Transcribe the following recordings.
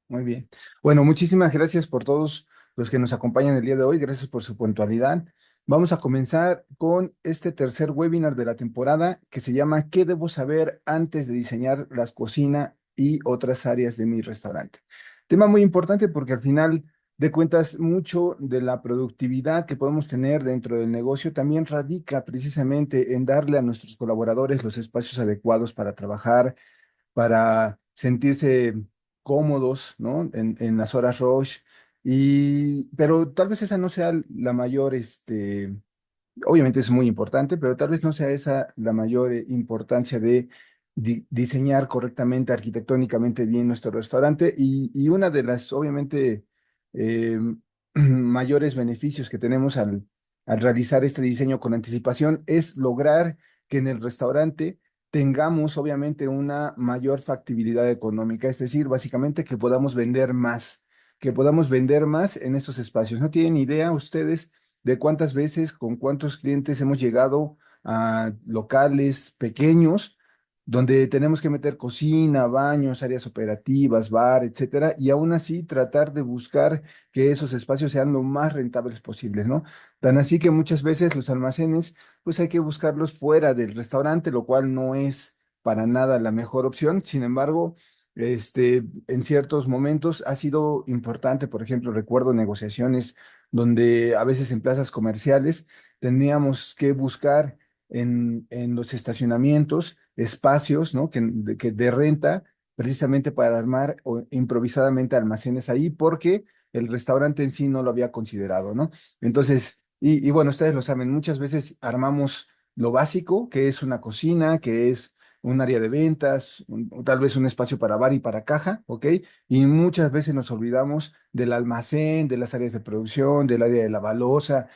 Muy bien. Bueno, muchísimas gracias por todos los que nos acompañan el día de hoy. Gracias por su puntualidad. Vamos a comenzar con este tercer webinar de la temporada que se llama ¿Qué debo saber antes de diseñar la cocina y otras áreas de mi restaurante? Tema muy importante porque al final de cuentas mucho de la productividad que podemos tener dentro del negocio también radica precisamente en darle a nuestros colaboradores los espacios adecuados para trabajar, para sentirse cómodos, ¿no? En las horas rush. Pero tal vez esa no sea la mayor, obviamente es muy importante, pero tal vez no sea esa la mayor importancia de diseñar correctamente, arquitectónicamente bien nuestro restaurante. Y una de las, obviamente, eh, mayores beneficios que tenemos al realizar este diseño con anticipación es lograr que en el restaurante tengamos, obviamente, una mayor factibilidad económica, es decir, básicamente que podamos vender más en estos espacios. No tienen idea ustedes de cuántas veces, con cuántos clientes hemos llegado a locales pequeños donde tenemos que meter cocina, baños, áreas operativas, bar, etcétera, y aún así tratar de buscar que esos espacios sean lo más rentables posibles, ¿no? Tan así que muchas veces los almacenes, pues hay que buscarlos fuera del restaurante, lo cual no es para nada la mejor opción. Sin embargo, en ciertos momentos ha sido importante. Por ejemplo, recuerdo negociaciones donde a veces en plazas comerciales teníamos que buscar en los estacionamientos espacios, ¿no? Que de renta precisamente para armar improvisadamente almacenes ahí porque el restaurante en sí no lo había considerado, ¿no? Entonces, y bueno, ustedes lo saben, muchas veces armamos lo básico, que es una cocina, que es un área de ventas, tal vez un espacio para bar y para caja, ¿ok? Y muchas veces nos olvidamos del almacén, de las áreas de producción, del área de la balosa,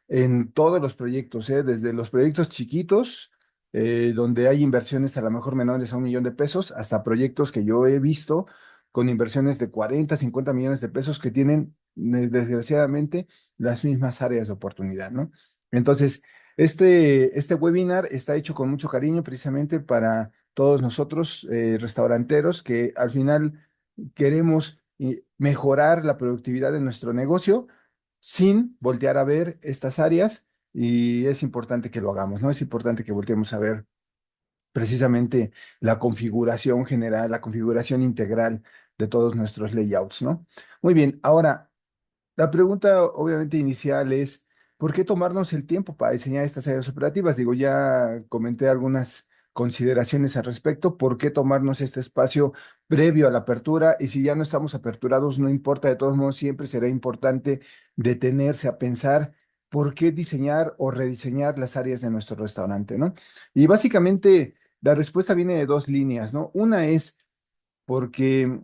en todos los proyectos, ¿eh? Desde los proyectos chiquitos, donde hay inversiones a lo mejor menores a 1 millón de pesos, hasta proyectos que yo he visto con inversiones de 40, 50 millones de pesos que tienen, desgraciadamente, las mismas áreas de oportunidad, ¿no? Entonces, este webinar está hecho con mucho cariño precisamente para todos nosotros, restauranteros, que al final queremos mejorar la productividad de nuestro negocio sin voltear a ver estas áreas, y es importante que lo hagamos, ¿no? Es importante que volteemos a ver precisamente la configuración general, la configuración integral de todos nuestros layouts, ¿no? Muy bien, ahora la pregunta obviamente inicial es, ¿por qué tomarnos el tiempo para diseñar estas áreas operativas? Digo, ya comenté algunas consideraciones al respecto. ¿Por qué tomarnos este espacio previo a la apertura? Y si ya no estamos aperturados, no importa, de todos modos, siempre será importante detenerse a pensar por qué diseñar o rediseñar las áreas de nuestro restaurante, ¿no? Y básicamente la respuesta viene de dos líneas, ¿no? Una es porque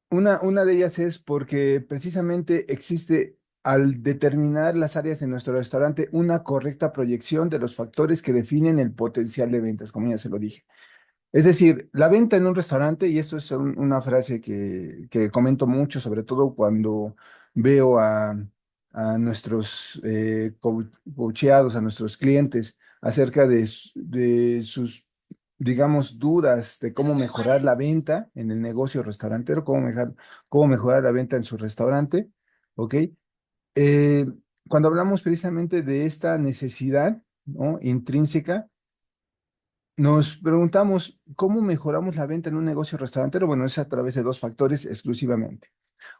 una de ellas es porque precisamente existe, al determinar las áreas de nuestro restaurante, una correcta proyección de los factores que definen el potencial de ventas, como ya se lo dije. Es decir, la venta en un restaurante, y esto es una frase que comento mucho, sobre todo cuando veo a nuestros coacheados, a nuestros clientes, acerca de sus, digamos, dudas de cómo mejorar la venta en el negocio restaurantero, cómo mejorar la venta en su restaurante, ¿ok? Eh, Cuando hablamos precisamente de esta necesidad, ¿no? Intrínseca, nos preguntamos, ¿cómo mejoramos la venta en un negocio restaurantero? Bueno, es a través de dos factores exclusivamente.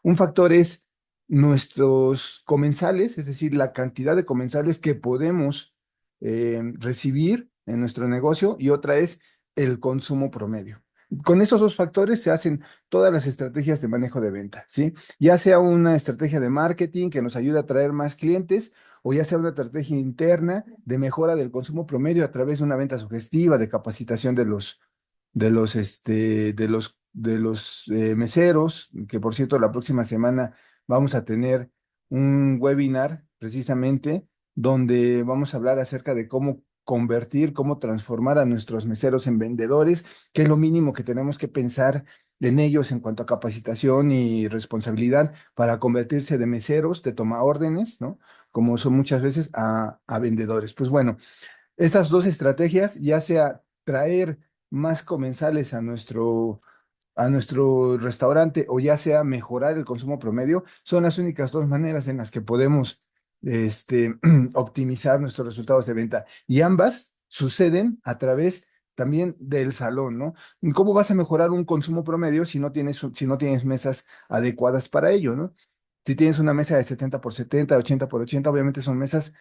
Un factor es nuestros comensales, es decir, la cantidad de comensales que podemos recibir en nuestro negocio, y otra es el consumo promedio. Con estos dos factores se hacen todas las estrategias de manejo de venta, ¿sí? Ya sea una estrategia de marketing que nos ayude a atraer más clientes, o ya sea una estrategia interna de mejora del consumo promedio a través de una venta sugestiva, de capacitación de los meseros, que por cierto la próxima semana vamos a tener un webinar precisamente donde vamos a hablar acerca de cómo convertir, cómo transformar a nuestros meseros en vendedores, que es lo mínimo que tenemos que pensar en ellos en cuanto a capacitación y responsabilidad para convertirse de meseros, de toma órdenes, ¿no? Como son muchas veces a vendedores. Pues bueno, estas dos estrategias, ya sea traer más comensales a nuestro restaurante o ya sea mejorar el consumo promedio, son las únicas dos maneras en las que podemos optimizar nuestros resultados de venta. Y ambas suceden a través también del salón, ¿no? ¿Cómo vas a mejorar un consumo promedio si no tienes mesas adecuadas para ello, ¿no? Si tienes una mesa de 70 por 70, 80 por 80, obviamente son mesas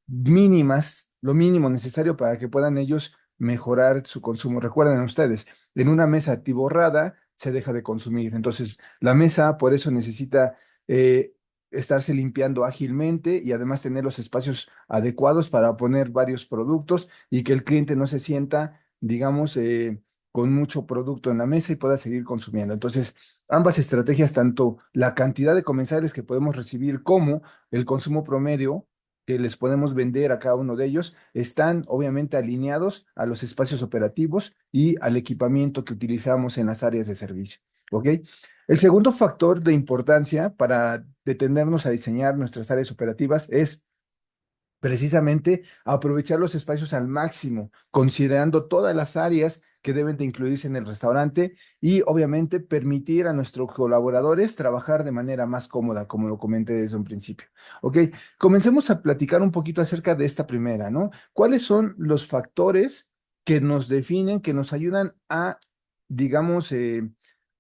mínimas, lo mínimo necesario para que puedan ellos mejorar su consumo. Recuerden ustedes, en una mesa atiborrada se deja de consumir. Entonces, la mesa por eso necesita eh, estarse limpiando ágilmente y además tener los espacios adecuados para poner varios productos y que el cliente no se sienta, digamos, con mucho producto en la mesa y pueda seguir consumiendo. Entonces, ambas estrategias, tanto la cantidad de comensales que podemos recibir como el consumo promedio, que les podemos vender a cada uno de ellos, están obviamente alineados a los espacios operativos y al equipamiento que utilizamos en las áreas de servicio. ¿Ok? El segundo factor de importancia para detenernos a diseñar nuestras áreas operativas es precisamente aprovechar los espacios al máximo, considerando todas las áreas que deben de incluirse en el restaurante y obviamente permitir a nuestros colaboradores trabajar de manera más cómoda, como lo comenté desde un principio. Ok, comencemos a platicar un poquito acerca de esta primera, ¿no? ¿Cuáles son los factores que nos definen, que nos ayudan a, digamos,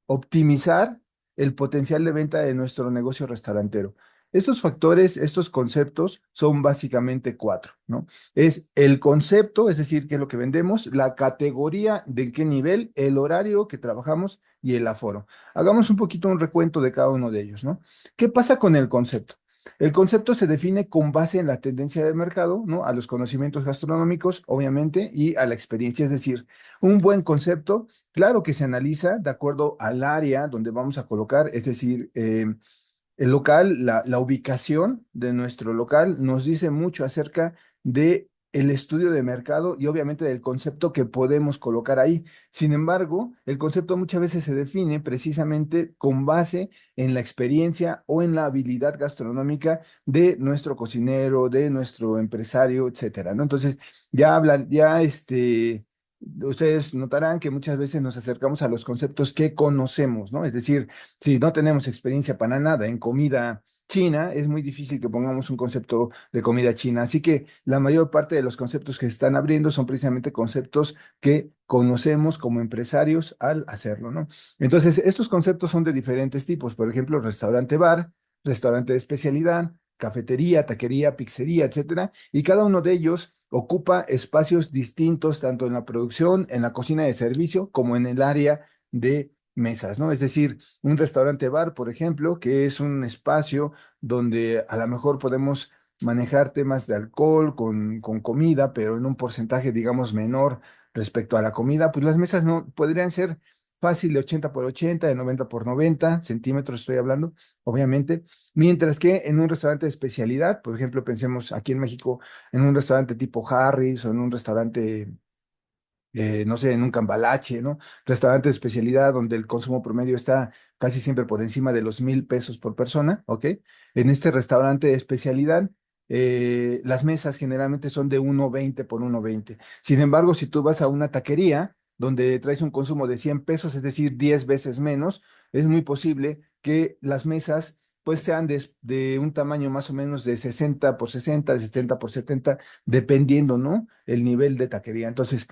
optimizar el potencial de venta de nuestro negocio restaurantero? Estos factores, estos conceptos son básicamente cuatro, ¿no? Es el concepto, es decir, qué es lo que vendemos, la categoría de qué nivel, el horario que trabajamos y el aforo. Hagamos un poquito un recuento de cada uno de ellos, ¿no? ¿Qué pasa con el concepto? El concepto se define con base en la tendencia del mercado, ¿no? A los conocimientos gastronómicos, obviamente, y a la experiencia. Es decir, un buen concepto, claro que se analiza de acuerdo al área donde vamos a colocar, es decir, el local, la ubicación de nuestro local nos dice mucho acerca de el estudio de mercado y obviamente del concepto que podemos colocar ahí. Sin embargo, el concepto muchas veces se define precisamente con base en la experiencia o en la habilidad gastronómica de nuestro cocinero, de nuestro empresario, etcétera, ¿no? Entonces, ya hablan, ya ustedes notarán que muchas veces nos acercamos a los conceptos que conocemos, ¿no? Es decir, si no tenemos experiencia para nada en comida china, es muy difícil que pongamos un concepto de comida china. Así que la mayor parte de los conceptos que se están abriendo son precisamente conceptos que conocemos como empresarios al hacerlo, ¿no? Entonces, estos conceptos son de diferentes tipos. Por ejemplo, restaurante bar, restaurante de especialidad, cafetería, taquería, pizzería, etcétera. Y cada uno de ellos ocupa espacios distintos, tanto en la producción, en la cocina de servicio, como en el área de mesas, ¿no? Es decir, un restaurante bar, por ejemplo, que es un espacio donde a lo mejor podemos manejar temas de alcohol con comida, pero en un porcentaje, digamos, menor respecto a la comida, pues las mesas no podrían ser fácil de 80 por 80, de 90 por 90 centímetros, estoy hablando, obviamente, mientras que en un restaurante de especialidad, por ejemplo, pensemos aquí en México, en un restaurante tipo Harris o en un restaurante no sé, en un cambalache, ¿no? Restaurante de especialidad donde el consumo promedio está casi siempre por encima de los 1,000 pesos por persona, ¿ok? En este restaurante de especialidad, las mesas generalmente son de 1,20 por 1,20. Sin embargo, si tú vas a una taquería donde traes un consumo de 100 pesos, es decir, 10 veces menos, es muy posible que las mesas pues sean de un tamaño más o menos de 60 por 60, de 70 por 70, dependiendo, ¿no? El nivel de taquería. Entonces,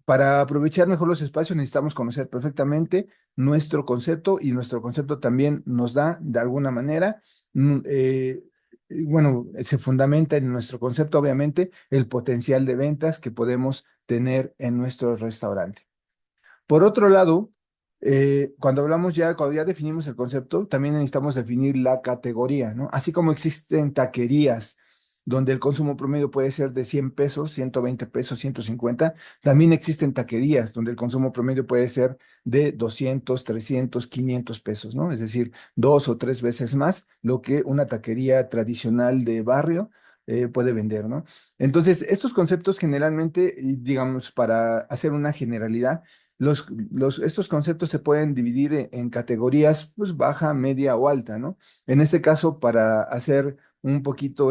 para aprovechar mejor los espacios necesitamos conocer perfectamente nuestro concepto y nuestro concepto también nos da de alguna manera, bueno, se fundamenta en nuestro concepto obviamente el potencial de ventas que podemos tener en nuestro restaurante. Por otro lado, cuando ya definimos el concepto, también necesitamos definir la categoría, ¿no? Así como existen taquerías donde el consumo promedio puede ser de 100 pesos, 120 pesos, 150, también existen taquerías donde el consumo promedio puede ser de 200, 300, 500 pesos, ¿no? Es decir, dos o tres veces más lo que una taquería tradicional de barrio puede vender, ¿no? Entonces, estos conceptos generalmente, y digamos, para hacer una generalidad, estos conceptos se pueden dividir en categorías, pues baja, media o alta, ¿no? En este caso, para hacer un poquito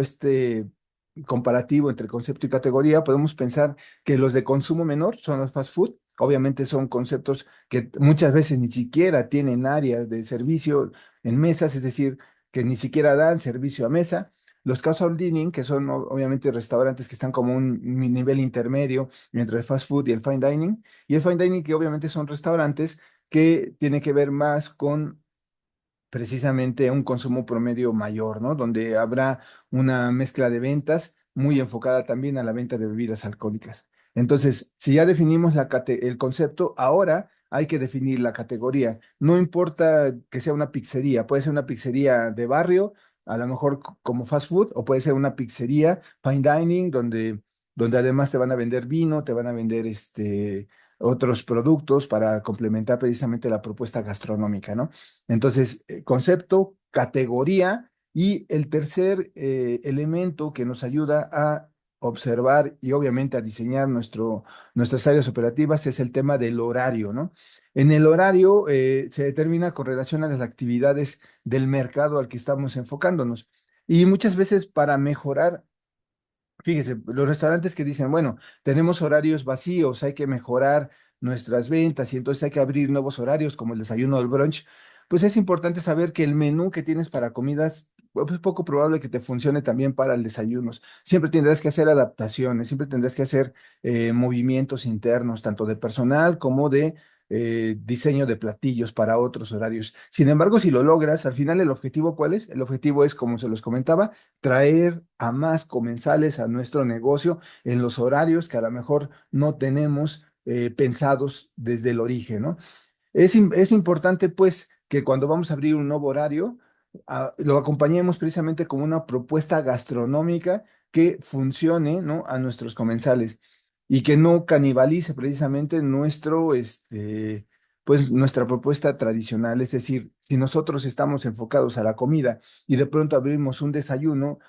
comparativo entre concepto y categoría, podemos pensar que los de consumo menor son los fast food. Obviamente son conceptos que muchas veces ni siquiera tienen áreas de servicio en mesas, es decir, que ni siquiera dan servicio a mesa. Los casual dining, que son obviamente restaurantes que están como un nivel intermedio entre el fast food y el fine dining. Y el fine dining, que obviamente son restaurantes que tienen que ver más con precisamente un consumo promedio mayor, ¿no? Donde habrá una mezcla de ventas muy enfocada también a la venta de bebidas alcohólicas. Entonces, si ya definimos el concepto, ahora hay que definir la categoría. No importa que sea una pizzería, puede ser una pizzería de barrio, a lo mejor como fast food, o puede ser una pizzería fine dining, donde además te van a vender vino, te van a vender otros productos para complementar precisamente la propuesta gastronómica, ¿no? Entonces, concepto, categoría y el tercer elemento que nos ayuda a observar y obviamente a diseñar nuestras áreas operativas es el tema del horario, ¿no? En el horario se determina con relación a las actividades del mercado al que estamos enfocándonos. Y muchas veces para mejorar. Fíjese, los restaurantes que dicen, bueno, tenemos horarios vacíos, hay que mejorar nuestras ventas y entonces hay que abrir nuevos horarios como el desayuno o el brunch, pues es importante saber que el menú que tienes para comidas pues, es poco probable que te funcione también para el desayunos. Siempre tendrás que hacer adaptaciones, siempre tendrás que hacer movimientos internos, tanto de personal como de diseño de platillos para otros horarios. Sin embargo, si lo logras, al final el objetivo, ¿cuál es? El objetivo es, como se los comentaba, traer a más comensales a nuestro negocio en los horarios que a lo mejor no tenemos pensados desde el origen, ¿no? Es importante, pues, que cuando vamos a abrir un nuevo horario, lo acompañemos precisamente con una propuesta gastronómica que funcione, ¿no? A nuestros comensales y que no canibalice precisamente pues, nuestra propuesta tradicional. Es decir, si nosotros estamos enfocados a la comida y de pronto abrimos un desayuno,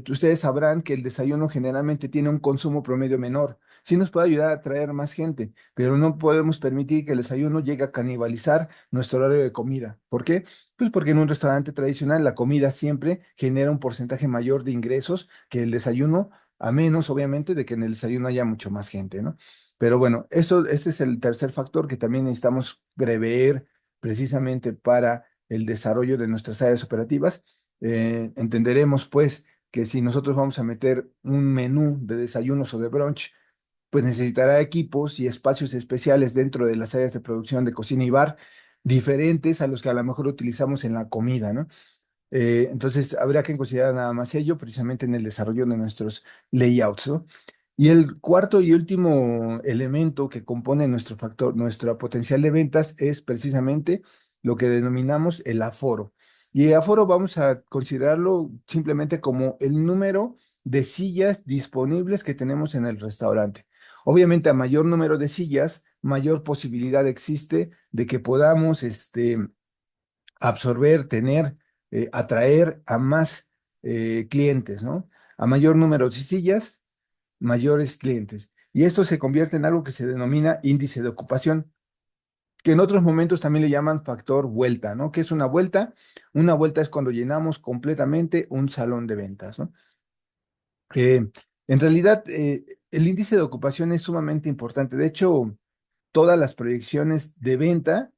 ustedes sabrán que el desayuno generalmente tiene un consumo promedio menor. Sí nos puede ayudar a atraer más gente, pero no podemos permitir que el desayuno llegue a canibalizar nuestro horario de comida. ¿Por qué? Pues porque en un restaurante tradicional la comida siempre genera un porcentaje mayor de ingresos que el desayuno, a menos obviamente de que en el desayuno haya mucho más gente, ¿no? Pero bueno, este es el tercer factor que también necesitamos prever precisamente para el desarrollo de nuestras áreas operativas. Entenderemos pues que si nosotros vamos a meter un menú de desayunos o de brunch, pues necesitará equipos y espacios especiales dentro de las áreas de producción de cocina y bar, diferentes a los que a lo mejor utilizamos en la comida, ¿no? Entonces, habría que considerar nada más ello precisamente en el desarrollo de nuestros layouts, ¿no? Y el cuarto y último elemento que compone nuestro factor, nuestra potencial de ventas es precisamente lo que denominamos el aforo. Y el aforo vamos a considerarlo simplemente como el número de sillas disponibles que tenemos en el restaurante. Obviamente, a mayor número de sillas, mayor posibilidad existe de que podamos absorber, tener, atraer a más clientes, ¿no? A mayor número de sillas, mayores clientes. Y esto se convierte en algo que se denomina índice de ocupación, que en otros momentos también le llaman factor vuelta, ¿no? ¿Qué es una vuelta? Una vuelta es cuando llenamos completamente un salón de ventas, ¿no? Eh, en realidad, el índice de ocupación es sumamente importante. De hecho, todas las proyecciones de venta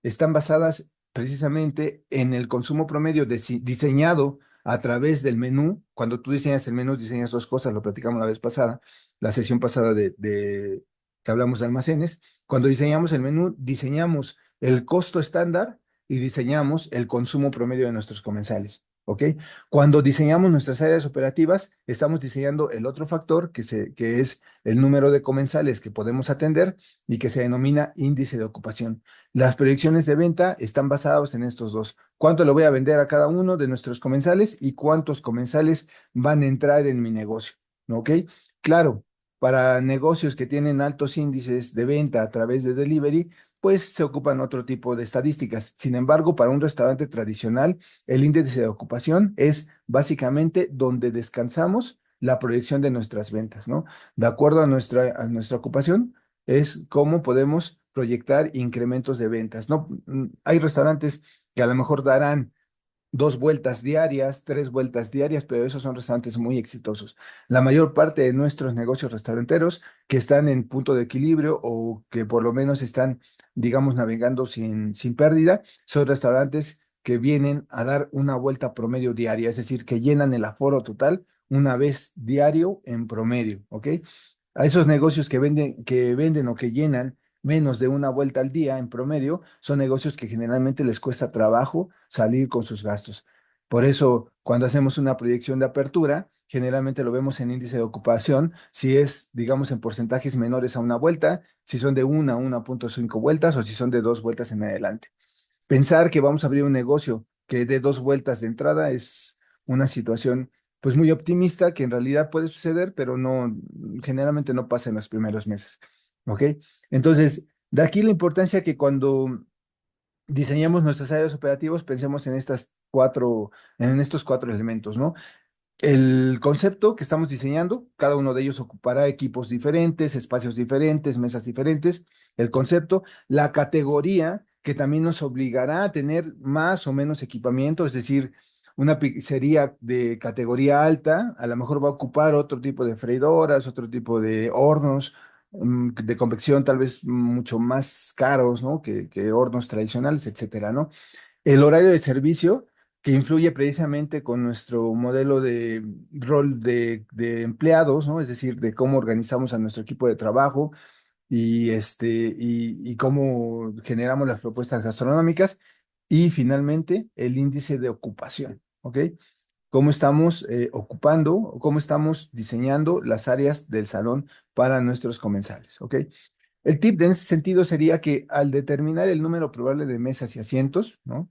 están basadas precisamente en el consumo promedio diseñado a través del menú. Cuando tú diseñas el menú, diseñas dos cosas, lo platicamos la vez pasada, la sesión pasada que hablamos de almacenes. Cuando diseñamos el menú, diseñamos el costo estándar y diseñamos el consumo promedio de nuestros comensales. ¿Ok? Cuando diseñamos nuestras áreas operativas, estamos diseñando el otro factor que es el número de comensales que podemos atender y que se denomina índice de ocupación. Las proyecciones de venta están basadas en estos dos. ¿Cuánto le voy a vender a cada uno de nuestros comensales y cuántos comensales van a entrar en mi negocio? ¿Ok? Claro, para negocios que tienen altos índices de venta a través de delivery, pues se ocupan otro tipo de estadísticas. Sin embargo, para un restaurante tradicional, el índice de ocupación es básicamente donde descansamos la proyección de nuestras ventas, ¿no? De acuerdo a nuestra ocupación, es cómo podemos proyectar incrementos de ventas, ¿no? Hay restaurantes que a lo mejor darán 2 vueltas diarias, 3 vueltas diarias, pero esos son restaurantes muy exitosos. La mayor parte de nuestros negocios restauranteros que están en punto de equilibrio o que por lo menos están, digamos, navegando sin pérdida, son restaurantes que vienen a dar una vuelta promedio diaria, es decir, que llenan el aforo total una vez diario en promedio, ¿ok? A esos negocios que venden o que llenan menos de una vuelta al día en promedio, son negocios que generalmente les cuesta trabajo salir con sus gastos. Por eso, cuando hacemos una proyección de apertura, generalmente lo vemos en índice de ocupación, si es, digamos, en porcentajes menores a una vuelta, si son de 1 a 1,5 vueltas o si son de 2 vueltas en adelante. Pensar que vamos a abrir un negocio que dé 2 vueltas de entrada es una situación pues muy optimista que en realidad puede suceder, pero no, generalmente no pasa en los primeros meses. ¿Ok? Entonces, de aquí la importancia que cuando diseñamos nuestras áreas operativas pensemos en estos 4 elementos, ¿no? El concepto que estamos diseñando, cada uno de ellos ocupará equipos diferentes, espacios diferentes, mesas diferentes. El concepto, la categoría, que también nos obligará a tener más o menos equipamiento, es decir, una pizzería de categoría alta, a lo mejor va a ocupar otro tipo de freidoras, otro tipo de hornos, de convección tal vez mucho más caros, ¿no? Que hornos tradicionales, etcétera, ¿no? El horario de servicio, que influye precisamente con nuestro modelo de rol de empleados, ¿no? Es decir, de cómo organizamos a nuestro equipo de trabajo y cómo generamos las propuestas gastronómicas. Y finalmente, el índice de ocupación, ¿ok? Cómo estamos ocupando, o cómo estamos diseñando las áreas del salón para nuestros comensales, ¿ok? El tip en ese sentido sería que al determinar el número probable de mesas y asientos, ¿no?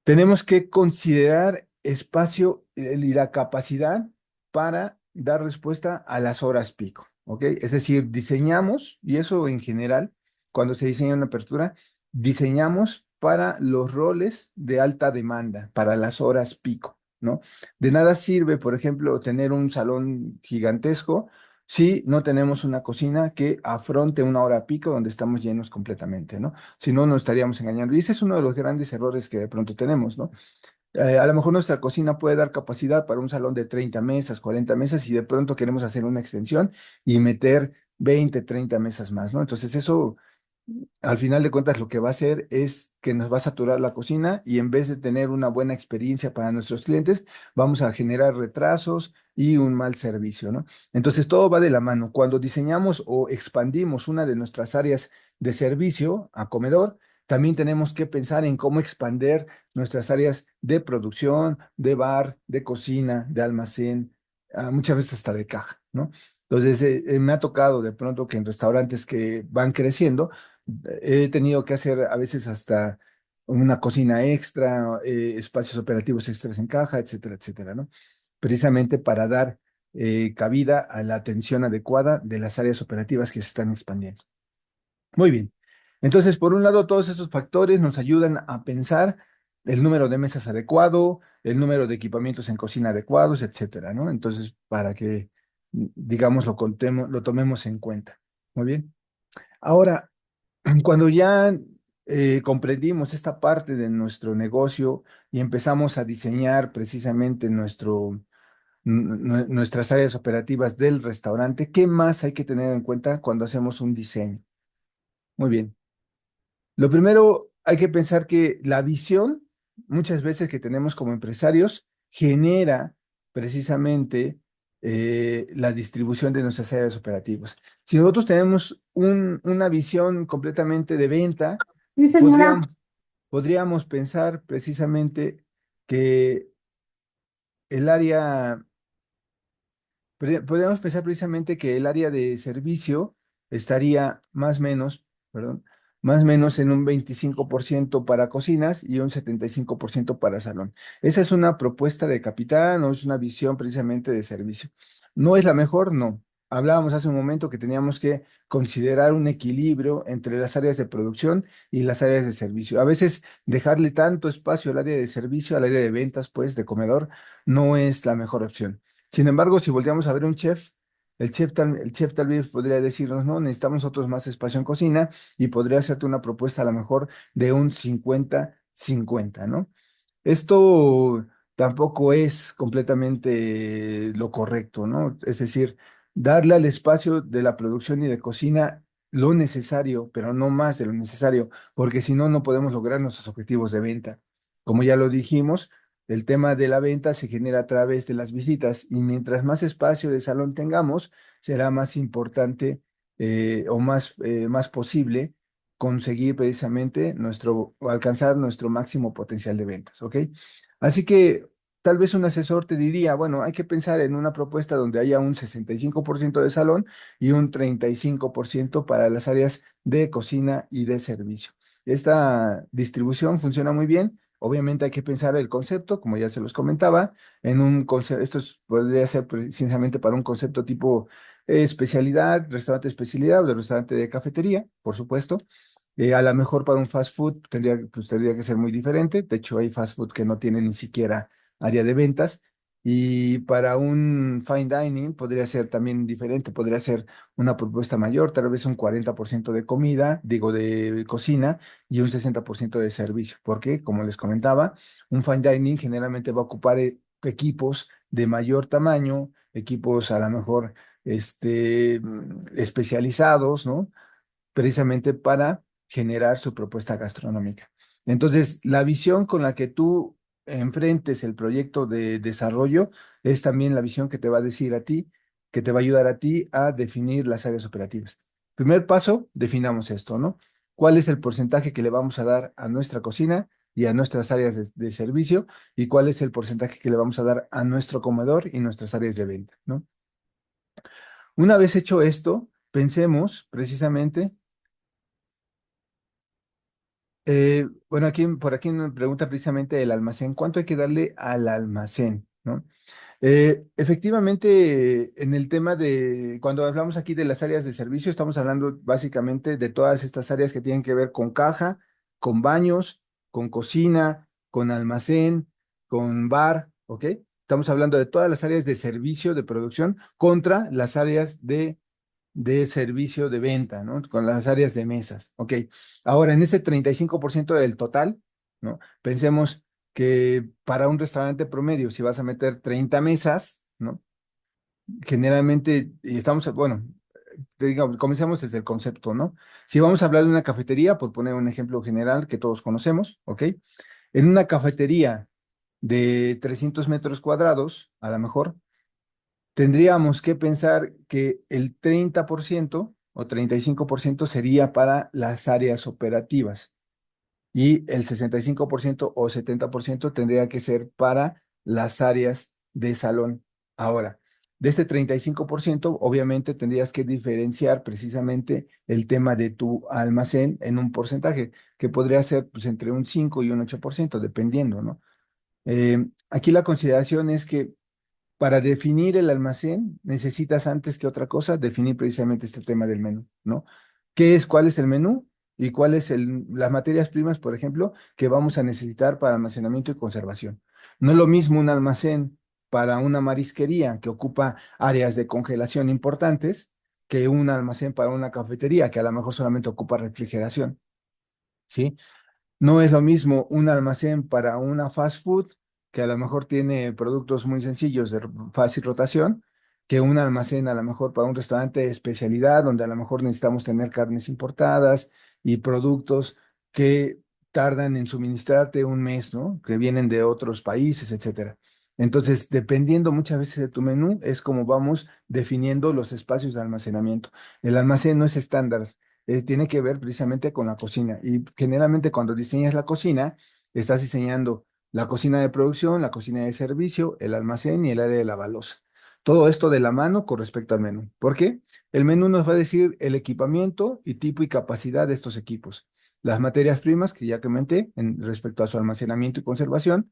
Tenemos que considerar espacio y la capacidad para dar respuesta a las horas pico, ¿ok? Es decir, diseñamos, y eso en general, cuando se diseña una apertura, diseñamos para los roles de alta demanda, para las horas pico, ¿no? De nada sirve, por ejemplo, tener un salón gigantesco si no tenemos una cocina que afronte una hora pico donde estamos llenos completamente, ¿no? Si no, nos estaríamos engañando. Y ese es uno de los grandes errores que de pronto tenemos, ¿no? A lo mejor nuestra cocina puede dar capacidad para un salón de 30 mesas, 40 mesas, y de pronto queremos hacer una extensión y meter 20, 30 mesas más, ¿no? Entonces eso al final de cuentas, lo que va a hacer es que nos va a saturar la cocina y en vez de tener una buena experiencia para nuestros clientes, vamos a generar retrasos y un mal servicio, ¿no? Entonces, todo va de la mano. Cuando diseñamos o expandimos una de nuestras áreas de servicio a comedor, también tenemos que pensar en cómo expander nuestras áreas de producción, de bar, de cocina, de almacén, muchas veces hasta de caja, ¿no? Entonces, me ha tocado de pronto que en restaurantes que van creciendo, he tenido que hacer a veces hasta una cocina extra, espacios operativos extras en caja, etcétera, etcétera, ¿no? Precisamente para dar cabida a la atención adecuada de las áreas operativas que se están expandiendo. Muy bien. Entonces, por un lado, todos estos factores nos ayudan a pensar el número de mesas adecuado, el número de equipamientos en cocina adecuados, etcétera, ¿no? Entonces, para que, digamos, lo tomemos en cuenta. Muy bien. Ahora, cuando ya comprendimos esta parte de nuestro negocio y empezamos a diseñar precisamente nuestras áreas operativas del restaurante, ¿qué más hay que tener en cuenta cuando hacemos un diseño? Muy bien. Lo primero, hay que pensar que la visión, muchas veces que tenemos como empresarios, genera precisamente la distribución de nuestras áreas operativas. Si nosotros tenemos una visión completamente de venta, Sí, señora. podríamos pensar precisamente que el área podríamos pensar precisamente que el área de servicio estaría más o menos, perdón, más o menos en un 25% para cocinas y un 75% para salón. Esa es una propuesta de capital, no es una visión precisamente de servicio. ¿No es la mejor? No. Hablábamos hace un momento que teníamos que considerar un equilibrio entre las áreas de producción y las áreas de servicio. A veces dejarle tanto espacio al área de servicio, al área de ventas, pues, de comedor, no es la mejor opción. Sin embargo, si volteamos a ver un chef, el chef tal vez podría decirnos, no, necesitamos nosotros más espacio en cocina y podría hacerte una propuesta a lo mejor de un 50-50, ¿no? Esto tampoco es completamente lo correcto, ¿no? Es decir, darle al espacio de la producción y de cocina lo necesario, pero no más de lo necesario, porque si no, no podemos lograr nuestros objetivos de venta. Como ya lo dijimos, el tema de la venta se genera a través de las visitas y mientras más espacio de salón tengamos, será más importante más posible conseguir precisamente o alcanzar nuestro máximo potencial de ventas, ¿ok? Así que tal vez un asesor te diría, bueno, hay que pensar en una propuesta donde haya un 65% de salón y un 35% para las áreas de cocina y de servicio. Esta distribución funciona muy bien. Obviamente hay que pensar el concepto, como ya se los comentaba, en un concepto, podría ser precisamente para un concepto tipo especialidad, restaurante de especialidad o de restaurante de cafetería, por supuesto. A lo mejor para un fast food tendría que ser muy diferente. De hecho, hay fast food que no tienen ni siquiera área de ventas. Y para un fine dining podría ser también diferente. Podría ser una propuesta mayor, tal vez un 40% de comida, digo, de cocina y un 60% de servicio. Porque, como les comentaba, un fine dining generalmente va a ocupar equipos de mayor tamaño, equipos a lo mejor especializados, ¿no? Precisamente para generar su propuesta gastronómica. Entonces, la visión con la que tú enfrentes el proyecto de desarrollo es también la visión que te va a decir a ti, que te va a ayudar a ti a definir las áreas operativas. Primer paso, definamos esto, ¿no? ¿Cuál es el porcentaje que le vamos a dar a nuestra cocina y a nuestras áreas de servicio? ¿Y cuál es el porcentaje que le vamos a dar a nuestro comedor y nuestras áreas de venta, ¿no? Una vez hecho esto, pensemos precisamente. Bueno, por aquí me pregunta precisamente el almacén. ¿Cuánto hay que darle al almacén? ¿No? Efectivamente, en el tema de, cuando hablamos aquí de las áreas de servicio, estamos hablando básicamente de todas estas áreas que tienen que ver con caja, con baños, con cocina, con almacén, con bar, ¿ok? Estamos hablando de todas las áreas de servicio de producción contra las áreas de servicio de venta, ¿no? Con las áreas de mesas. Ok. Ahora, en ese 35% del total, ¿no? Pensemos que para un restaurante promedio, si vas a meter 30 mesas, ¿no? Generalmente, y estamos, bueno, digamos, comencemos desde el concepto, ¿no? Si vamos a hablar de una cafetería, por poner un ejemplo general que todos conocemos, ¿ok? En una cafetería de 300 metros cuadrados, a lo mejor, tendríamos que pensar que el 30% o 35% sería para las áreas operativas y el 65% o 70% tendría que ser para las áreas de salón. Ahora, de este 35%, obviamente tendrías que diferenciar precisamente el tema de tu almacén en un porcentaje, que podría ser pues, entre un 5 y un 8%, dependiendo, ¿no? Aquí la consideración es que para definir el almacén, necesitas antes que otra cosa definir precisamente este tema del menú, ¿no? ¿Cuál es el menú? Y cuáles las materias primas, por ejemplo, que vamos a necesitar para almacenamiento y conservación. No es lo mismo un almacén para una marisquería que ocupa áreas de congelación importantes que un almacén para una cafetería que a lo mejor solamente ocupa refrigeración, ¿sí? No es lo mismo un almacén para una fast food, que a lo mejor tiene productos muy sencillos de fácil rotación, que un almacén a lo mejor para un restaurante de especialidad, donde a lo mejor necesitamos tener carnes importadas y productos que tardan en suministrarte un mes, ¿no? Que vienen de otros países, etcétera. Entonces, dependiendo muchas veces de tu menú, es como vamos definiendo los espacios de almacenamiento. El almacén no es estándar, tiene que ver precisamente con la cocina. Y generalmente cuando diseñas la cocina, estás diseñando la cocina de producción, la cocina de servicio, el almacén y el área de la balosa. Todo esto de la mano con respecto al menú. ¿Por qué? El menú nos va a decir el equipamiento y tipo y capacidad de estos equipos. Las materias primas que ya comenté en respecto a su almacenamiento y conservación.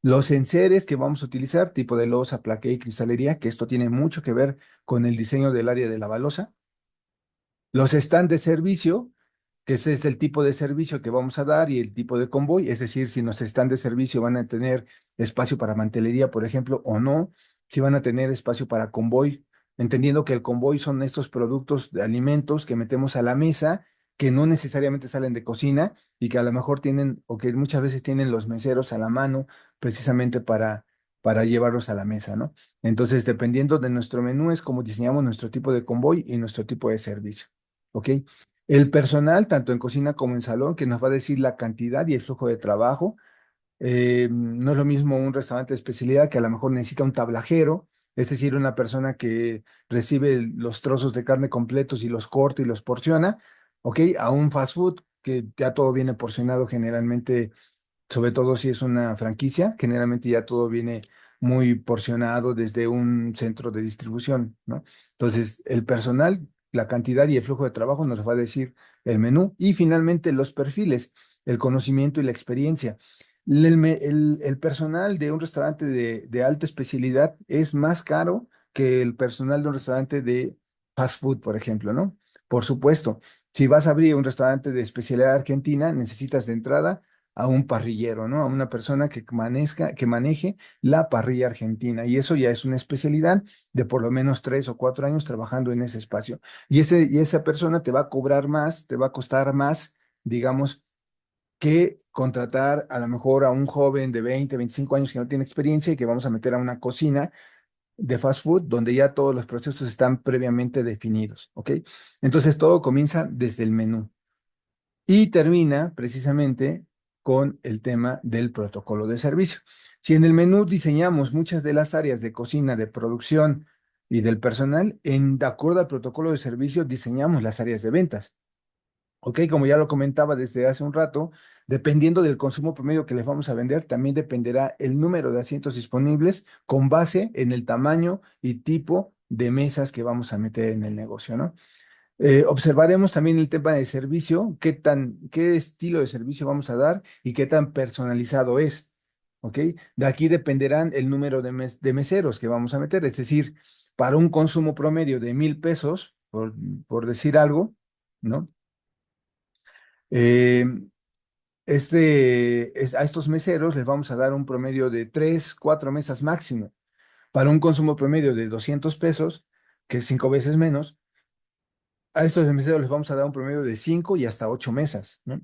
Los enseres que vamos a utilizar, tipo de losa, plaqué y cristalería, que esto tiene mucho que ver con el diseño del área de la balosa. Los stands de servicio, que ese es el tipo de servicio que vamos a dar y el tipo de convoy, es decir, si nuestros stands de servicio van a tener espacio para mantelería, por ejemplo, o no, si van a tener espacio para convoy, entendiendo que el convoy son estos productos de alimentos que metemos a la mesa que no necesariamente salen de cocina y que a lo mejor tienen o que muchas veces tienen los meseros a la mano precisamente para llevarlos a la mesa, ¿no? Entonces, dependiendo de nuestro menú es como diseñamos nuestro tipo de convoy y nuestro tipo de servicio, ¿ok? El personal, tanto en cocina como en salón, que nos va a decir la cantidad y el flujo de trabajo. No es lo mismo un restaurante de especialidad que a lo mejor necesita un tablajero, es decir, una persona que recibe los trozos de carne completos y los corta y los porciona, ¿ok? A un fast food que ya todo viene porcionado generalmente, sobre todo si es una franquicia, generalmente ya todo viene muy porcionado desde un centro de distribución, ¿no? Entonces, el personal, la cantidad y el flujo de trabajo nos va a decir el menú y finalmente los perfiles, el conocimiento y la experiencia. El personal de un restaurante de alta especialidad es más caro que el personal de un restaurante de fast food, por ejemplo, ¿no? Por supuesto, si vas a abrir un restaurante de especialidad argentina, necesitas de entrada a un parrillero, ¿no? A una persona que maneje la parrilla argentina. Y eso ya es una especialidad de por lo menos 3 o 4 años trabajando en ese espacio. Y esa persona te va a cobrar más, te va a costar más, digamos, que contratar a lo mejor a un joven de 20, 25 años que no tiene experiencia y que vamos a meter a una cocina de fast food donde ya todos los procesos están previamente definidos, ¿ok? Entonces todo comienza desde el menú y termina precisamente con el tema del protocolo de servicio. Si en el menú diseñamos muchas de las áreas de cocina, de producción y del personal, de acuerdo al protocolo de servicio diseñamos las áreas de ventas. Ok, como ya lo comentaba desde hace un rato, dependiendo del consumo promedio que les vamos a vender, también dependerá el número de asientos disponibles con base en el tamaño y tipo de mesas que vamos a meter en el negocio, ¿no? Observaremos también el tema de servicio, qué estilo de servicio vamos a dar y qué tan personalizado es. ¿Ok? De aquí dependerán el número de meseros que vamos a meter. Es decir, para un consumo promedio de 1,000 pesos, por decir algo, ¿no? Eh, a estos meseros les vamos a dar un promedio de 3, 4 mesas máximo. Para un consumo promedio de 200 pesos, que es 5 veces menos, a estos meseros les vamos a dar un promedio de 5 y hasta 8 mesas, ¿no?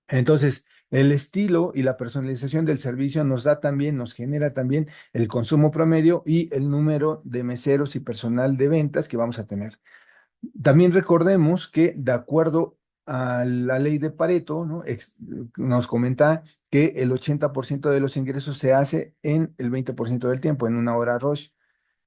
Entonces, el estilo y la personalización del servicio nos genera también el consumo promedio y el número de meseros y personal de ventas que vamos a tener. También recordemos que de acuerdo a la ley de Pareto, ¿no? Nos comenta que el 80% de los ingresos se hace en el 20% del tiempo, en una hora rush.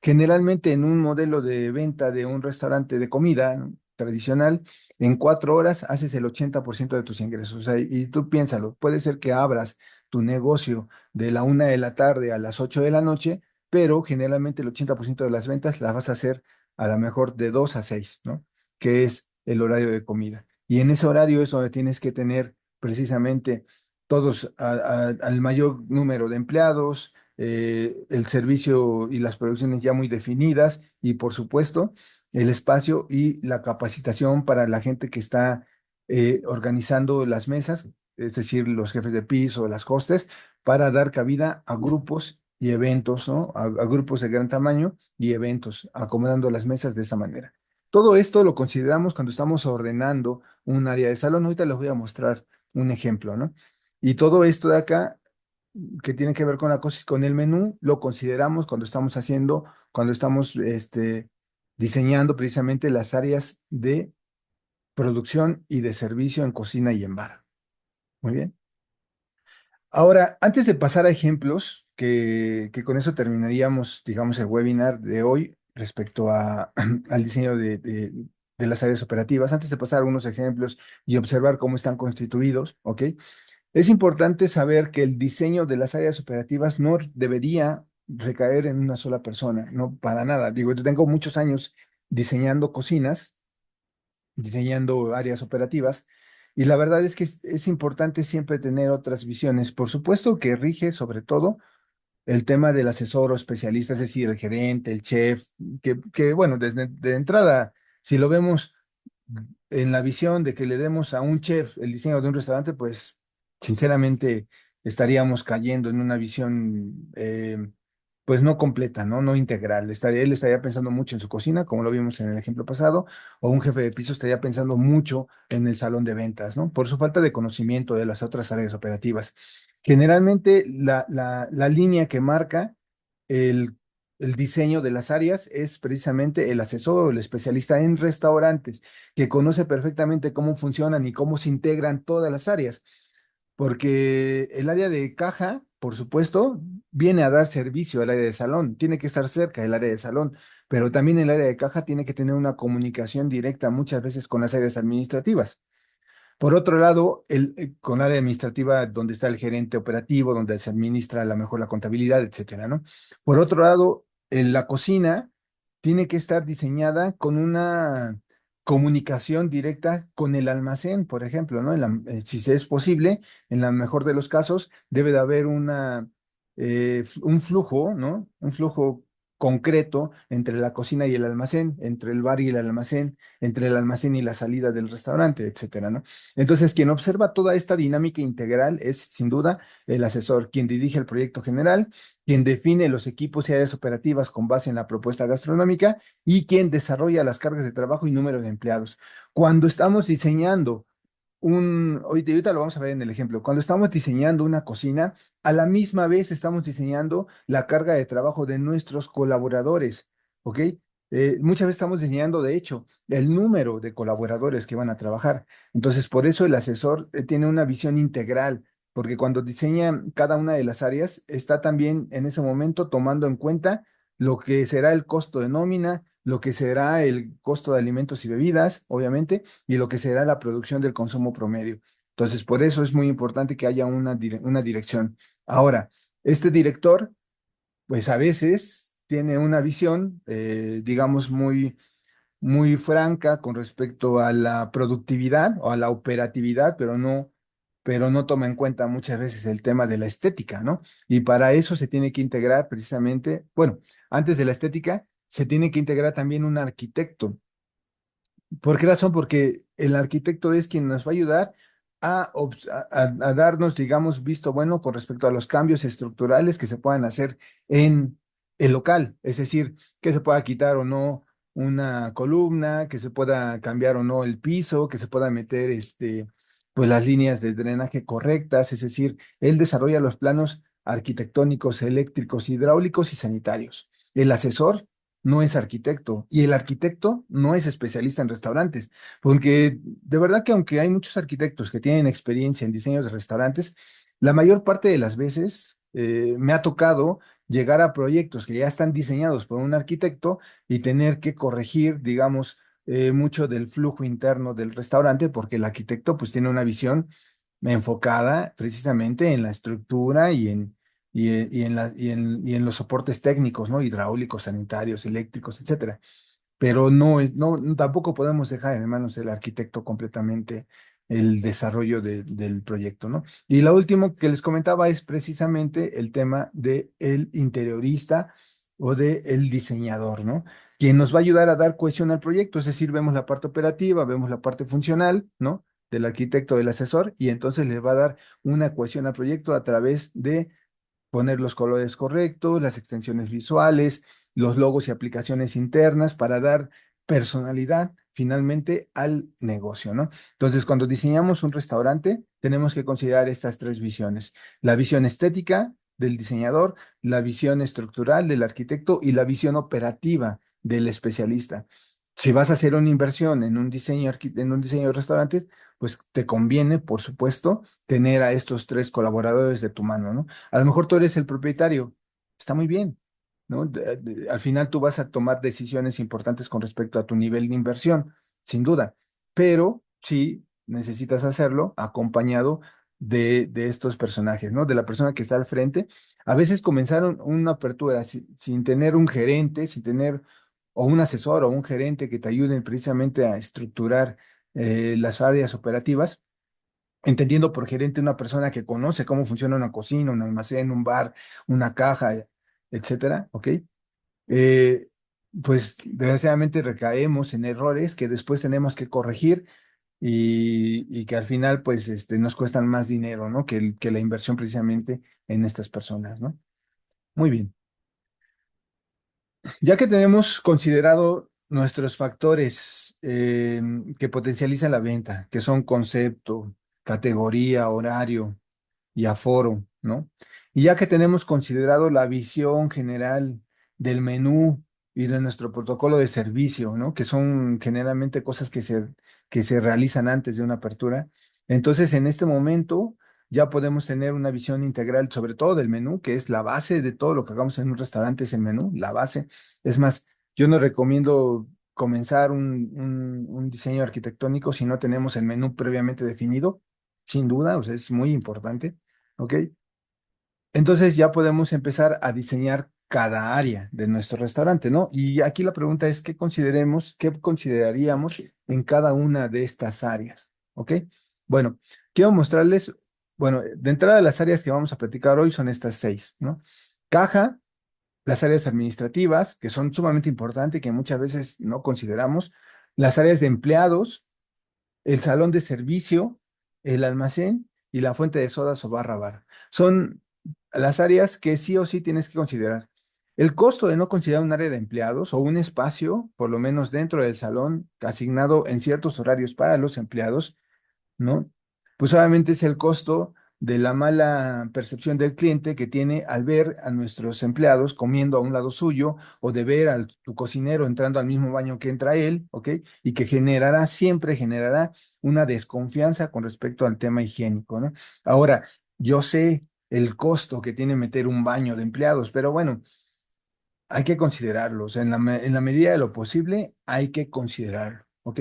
Generalmente en un modelo de venta de un restaurante de comida, ¿no? Tradicional, en 4 horas haces el 80% de tus ingresos. O sea, y tú piénsalo, puede ser que abras tu negocio de la 1 de la tarde a las 8 de la noche, pero generalmente el 80% de las ventas las vas a hacer a lo mejor de 2 a 6, ¿no? Que es el horario de comida. Y en ese horario es donde tienes que tener precisamente todos al mayor número de empleados, el servicio y las producciones ya muy definidas y por supuesto el espacio y la capacitación para la gente que está organizando las mesas, es decir, los jefes de piso, las hostes, para dar cabida a grupos y eventos, ¿no? A grupos de gran tamaño y eventos, acomodando las mesas de esa manera. Todo esto lo consideramos cuando estamos ordenando un área de salón. Ahorita les voy a mostrar un ejemplo, ¿no? Y todo esto de acá que tiene que ver con con el menú, lo consideramos cuando estamos diseñando precisamente las áreas de producción y de servicio en cocina y en bar. Muy bien. Ahora, antes de pasar a ejemplos, que con eso terminaríamos, digamos, el webinar de hoy respecto al diseño de las áreas operativas, antes de pasar a algunos ejemplos y observar cómo están constituidos, ¿ok? Es importante saber que el diseño de las áreas operativas no debería recaer en una sola persona, no para nada. Digo, yo tengo muchos años diseñando cocinas, diseñando áreas operativas, y la verdad es que es importante siempre tener otras visiones. Por supuesto que rige sobre todo el tema del asesor o especialista, es decir, el gerente, el chef, bueno, desde de entrada, si lo vemos en la visión de que le demos a un chef el diseño de un restaurante, pues sinceramente estaríamos cayendo en una visión pues no completa, ¿no? No integral. Él estaría pensando mucho en su cocina, como lo vimos en el ejemplo pasado, o un jefe de piso estaría pensando mucho en el salón de ventas, ¿no? Por su falta de conocimiento de las otras áreas operativas. Generalmente, la línea que marca el, el diseño de las áreas es precisamente el asesor o el especialista en restaurantes, que conoce perfectamente cómo funcionan y cómo se integran todas las áreas, porque el área de caja, por supuesto, viene a dar servicio al área de salón, tiene que estar cerca del área de salón, pero también el área de caja tiene que tener una comunicación directa muchas veces con las áreas administrativas. Por otro lado, con área administrativa donde está el gerente operativo, donde se administra a lo mejor la contabilidad, etcétera, ¿no? Por otro lado, en la cocina tiene que estar diseñada con una comunicación directa con el almacén, por ejemplo, ¿no? Si se es posible, en la mejor de los casos, debe de haber un flujo, ¿no? Un flujo concreto entre la cocina y el almacén, entre el bar y el almacén, entre el almacén y la salida del restaurante, etcétera, ¿no? Entonces, quien observa toda esta dinámica integral es sin duda el asesor, quien dirige el proyecto general, quien define los equipos y áreas operativas con base en la propuesta gastronómica y quien desarrolla las cargas de trabajo y número de empleados. Cuando estamos diseñando ahorita lo vamos a ver en el ejemplo, cuando estamos diseñando una cocina, a la misma vez estamos diseñando la carga de trabajo de nuestros colaboradores, ¿ok? Muchas veces estamos diseñando, de hecho, el número de colaboradores que van a trabajar. Entonces, por eso el asesor tiene una visión integral, porque cuando diseña cada una de las áreas, está también en ese momento tomando en cuenta lo que será el costo de nómina, lo que será el costo de alimentos y bebidas, obviamente, y lo que será la producción del consumo promedio. Entonces, por eso es muy importante que haya una dirección. Ahora, este director, pues a veces tiene una visión, digamos, muy franca con respecto a la productividad o a la operatividad, pero no toma en cuenta muchas veces el tema de la estética, ¿no? Y para eso se tiene que integrar precisamente, bueno, antes de la estética, se tiene que integrar también un arquitecto. ¿Por qué razón? Porque el arquitecto es quien nos va a ayudar a darnos, digamos, visto bueno con respecto a los cambios estructurales que se puedan hacer en el local. Es decir, que se pueda quitar o no una columna, que se pueda cambiar o no el piso, que se pueda meter pues las líneas de drenaje correctas. Es decir, él desarrolla los planos arquitectónicos, eléctricos, hidráulicos y sanitarios. El asesor no es arquitecto y el arquitecto no es especialista en restaurantes, porque de verdad que aunque hay muchos arquitectos que tienen experiencia en diseños de restaurantes, la mayor parte de las veces me ha tocado llegar a proyectos que ya están diseñados por un arquitecto y tener que corregir, digamos, mucho del flujo interno del restaurante, porque el arquitecto pues tiene una visión enfocada precisamente en la estructura y en los soportes técnicos, ¿no? Hidráulicos, sanitarios, eléctricos, etcétera. Pero tampoco podemos dejar en manos del arquitecto completamente el desarrollo del proyecto, ¿no? Y lo último que les comentaba es precisamente el tema del interiorista o del diseñador, ¿no? Quien nos va a ayudar a dar cohesión al proyecto, es decir, vemos la parte operativa, vemos la parte funcional, ¿no? Del arquitecto, del asesor, y entonces le va a dar una cohesión al proyecto a través de poner los colores correctos, las extensiones visuales, los logos y aplicaciones internas para dar personalidad finalmente al negocio, ¿no? Entonces, cuando diseñamos un restaurante, tenemos que considerar estas tres visiones: la visión estética del diseñador, la visión estructural del arquitecto y la visión operativa del especialista. Si vas a hacer una inversión en un diseño de restaurantes, pues te conviene, por supuesto, tener a estos tres colaboradores de tu mano, ¿no? A lo mejor tú eres el propietario, está muy bien, ¿no? Al final tú vas a tomar decisiones importantes con respecto a tu nivel de inversión, sin duda, pero sí necesitas hacerlo acompañado de estos personajes, ¿no? De la persona que está al frente. A veces comenzaron una apertura sin tener un gerente, sin tener o un asesor o un gerente que te ayuden precisamente a estructurar las áreas operativas, entendiendo por gerente una persona que conoce cómo funciona una cocina, un almacén, un bar, una caja, etcétera, ¿ok? Eh, pues desgraciadamente recaemos en errores que después tenemos que corregir y que al final pues nos cuestan más dinero, ¿no? Que la inversión precisamente en estas personas, ¿no? Muy bien. Ya que tenemos considerado nuestros factores que potencializan la venta, que son concepto, categoría, horario y aforo, ¿no? Y ya que tenemos considerado la visión general del menú y de nuestro protocolo de servicio, ¿no? Que son generalmente cosas que se realizan antes de una apertura. Entonces, en este momento ya podemos tener una visión integral sobre todo del menú, que es la base de todo lo que hagamos en un restaurante, es el menú, la base. Es más, yo no recomiendo comenzar un diseño arquitectónico si no tenemos el menú previamente definido, sin duda, o sea, es muy importante. ¿Ok? Entonces ya podemos empezar a diseñar cada área de nuestro restaurante, ¿no? Y aquí la pregunta es, qué consideraríamos en cada una de estas áreas? ¿Ok? Bueno, quiero mostrarles, bueno, de entrada las áreas que vamos a platicar hoy son estas seis, ¿no? Caja, las áreas administrativas, que son sumamente importantes y que muchas veces no consideramos, las áreas de empleados, el salón de servicio, el almacén y la fuente de sodas o barra bar. Son las áreas que sí o sí tienes que considerar. El costo de no considerar un área de empleados o un espacio, por lo menos dentro del salón, asignado en ciertos horarios para los empleados, ¿no? Pues obviamente es el costo de la mala percepción del cliente que tiene al ver a nuestros empleados comiendo a un lado suyo o de ver a tu cocinero entrando al mismo baño que entra él, ¿ok? Y que siempre generará una desconfianza con respecto al tema higiénico, ¿no? Ahora, yo sé el costo que tiene meter un baño de empleados, pero bueno, hay que considerarlo, o sea, en la medida de lo posible hay que considerarlo, ¿ok?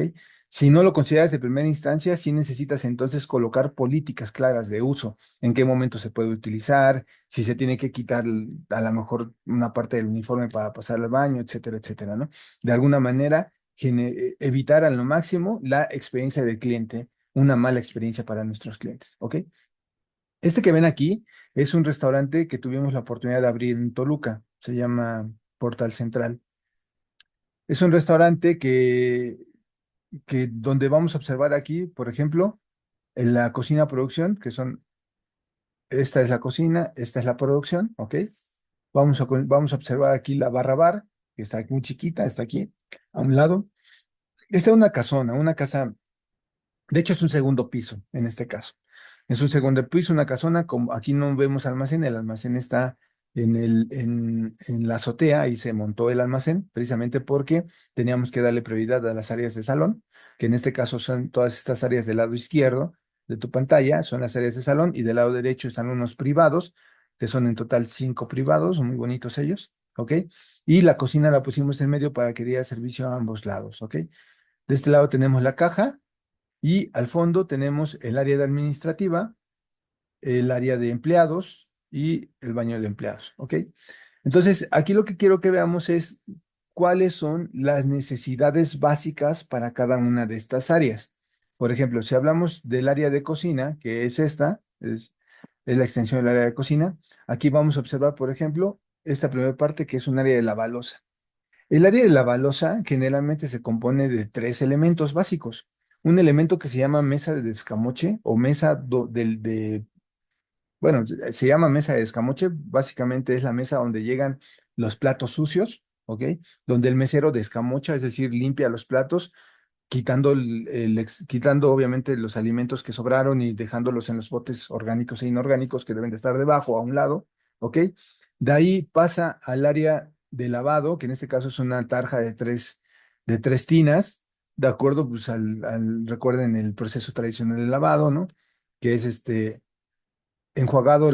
Si no lo consideras de primera instancia, sí necesitas entonces colocar políticas claras de uso, en qué momento se puede utilizar, si se tiene que quitar a lo mejor una parte del uniforme para pasar al baño, etcétera, etcétera, ¿no? De alguna manera, evitar al lo máximo la experiencia del cliente, una mala experiencia para nuestros clientes, ¿ok? Este que ven aquí es un restaurante que tuvimos la oportunidad de abrir en Toluca. Se llama Portal Central. Es un restaurante que donde vamos a observar aquí, por ejemplo, en la cocina producción, que son, esta es la cocina, esta es la producción, ¿ok? Vamos a observar aquí la barra bar, que está muy chiquita, está aquí a un lado. Esta es una casona, una casa. De hecho, es un segundo piso en este caso. Es un segundo piso, una casona, como aquí no vemos almacén, el almacén está en la azotea y se montó el almacén precisamente porque teníamos que darle prioridad a las áreas de salón, que en este caso son todas estas áreas del lado izquierdo de tu pantalla, son las áreas de salón y del lado derecho están unos privados, que son en total cinco privados, muy bonitos ellos, ¿ok? Y la cocina la pusimos en medio para que diera servicio a ambos lados, ¿ok? De este lado tenemos la caja y al fondo tenemos el área de administrativa, el área de empleados y el baño de empleados, ¿ok? Entonces, aquí lo que quiero que veamos es cuáles son las necesidades básicas para cada una de estas áreas. Por ejemplo, si hablamos del área de cocina, que es esta, es la extensión del área de cocina, aquí vamos a observar, por ejemplo, esta primera parte que es un área de la balosa. El área de la balosa generalmente se compone de tres elementos básicos. Un elemento que se llama mesa de descamoche o bueno, se llama mesa de descamoche, básicamente es la mesa donde llegan los platos sucios, ¿ok? Donde el mesero descamocha, es decir, limpia los platos quitando, quitando obviamente los alimentos que sobraron y dejándolos en los botes orgánicos e inorgánicos que deben de estar debajo, a un lado, ¿ok? De ahí pasa al área de lavado, que en este caso es una tarja de tres tinas, de acuerdo, pues recuerden el proceso tradicional de lavado, ¿no? Que es enjuagado,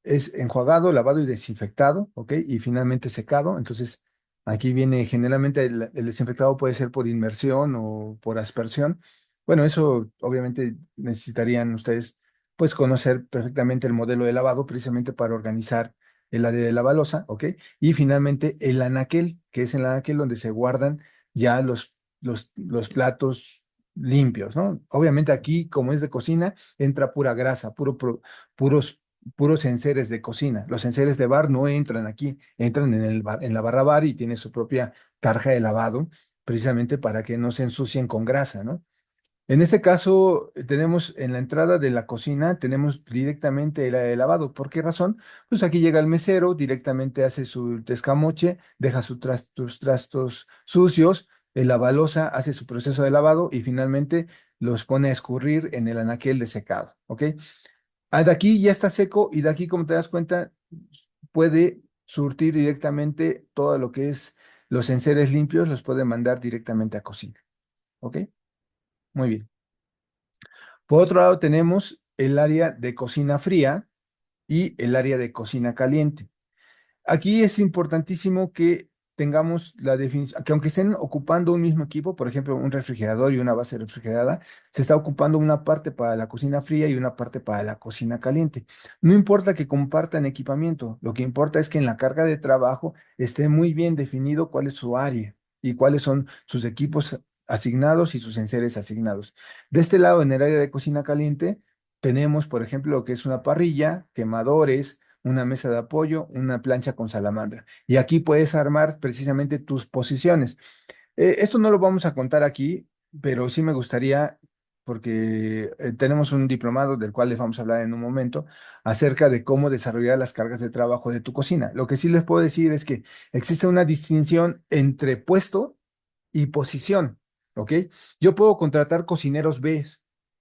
es enjuagado, lavado y desinfectado, ¿ok? Y finalmente secado. Entonces, aquí viene generalmente el desinfectado puede ser por inmersión o por aspersión. Bueno, eso obviamente necesitarían ustedes, pues, conocer perfectamente el modelo de lavado precisamente para organizar el área de la balosa, ¿ok? Y finalmente el anaquel, que es el anaquel donde se guardan ya los platos limpios, ¿no? Obviamente aquí, como es de cocina, entra pura grasa, puros, puros enseres de cocina. Los enseres de bar no entran aquí, entran en la barra bar y tiene su propia tarja de lavado, precisamente para que no se ensucien con grasa, ¿no? En este caso, tenemos en la entrada de la cocina, tenemos directamente el área de lavado. ¿Por qué razón? Pues aquí llega el mesero, directamente hace su descamoche, deja sus trastos sucios, la balosa hace su proceso de lavado y finalmente los pone a escurrir en el anaquel de secado. ¿Ok? De aquí ya está seco y de aquí, como te das cuenta, puede surtir directamente todo lo que es los enseres limpios, los puede mandar directamente a cocina. ¿Ok? Muy bien. Por otro lado, tenemos el área de cocina fría y el área de cocina caliente. Aquí es importantísimo que tengamos la definición, que aunque estén ocupando un mismo equipo, por ejemplo, un refrigerador y una base refrigerada, se está ocupando una parte para la cocina fría y una parte para la cocina caliente. No importa que compartan equipamiento, lo que importa es que en la carga de trabajo esté muy bien definido cuál es su área y cuáles son sus equipos asignados y sus enseres asignados. De este lado, en el área de cocina caliente, tenemos, por ejemplo, lo que es una parrilla, quemadores, una mesa de apoyo, una plancha con salamandra. Y aquí puedes armar precisamente tus posiciones. Esto no lo vamos a contar aquí, pero sí me gustaría, porque tenemos un diplomado del cual les vamos a hablar en un momento, acerca de cómo desarrollar las cargas de trabajo de tu cocina. Lo que sí les puedo decir es que existe una distinción entre puesto y posición, ¿ok? Yo puedo contratar cocineros B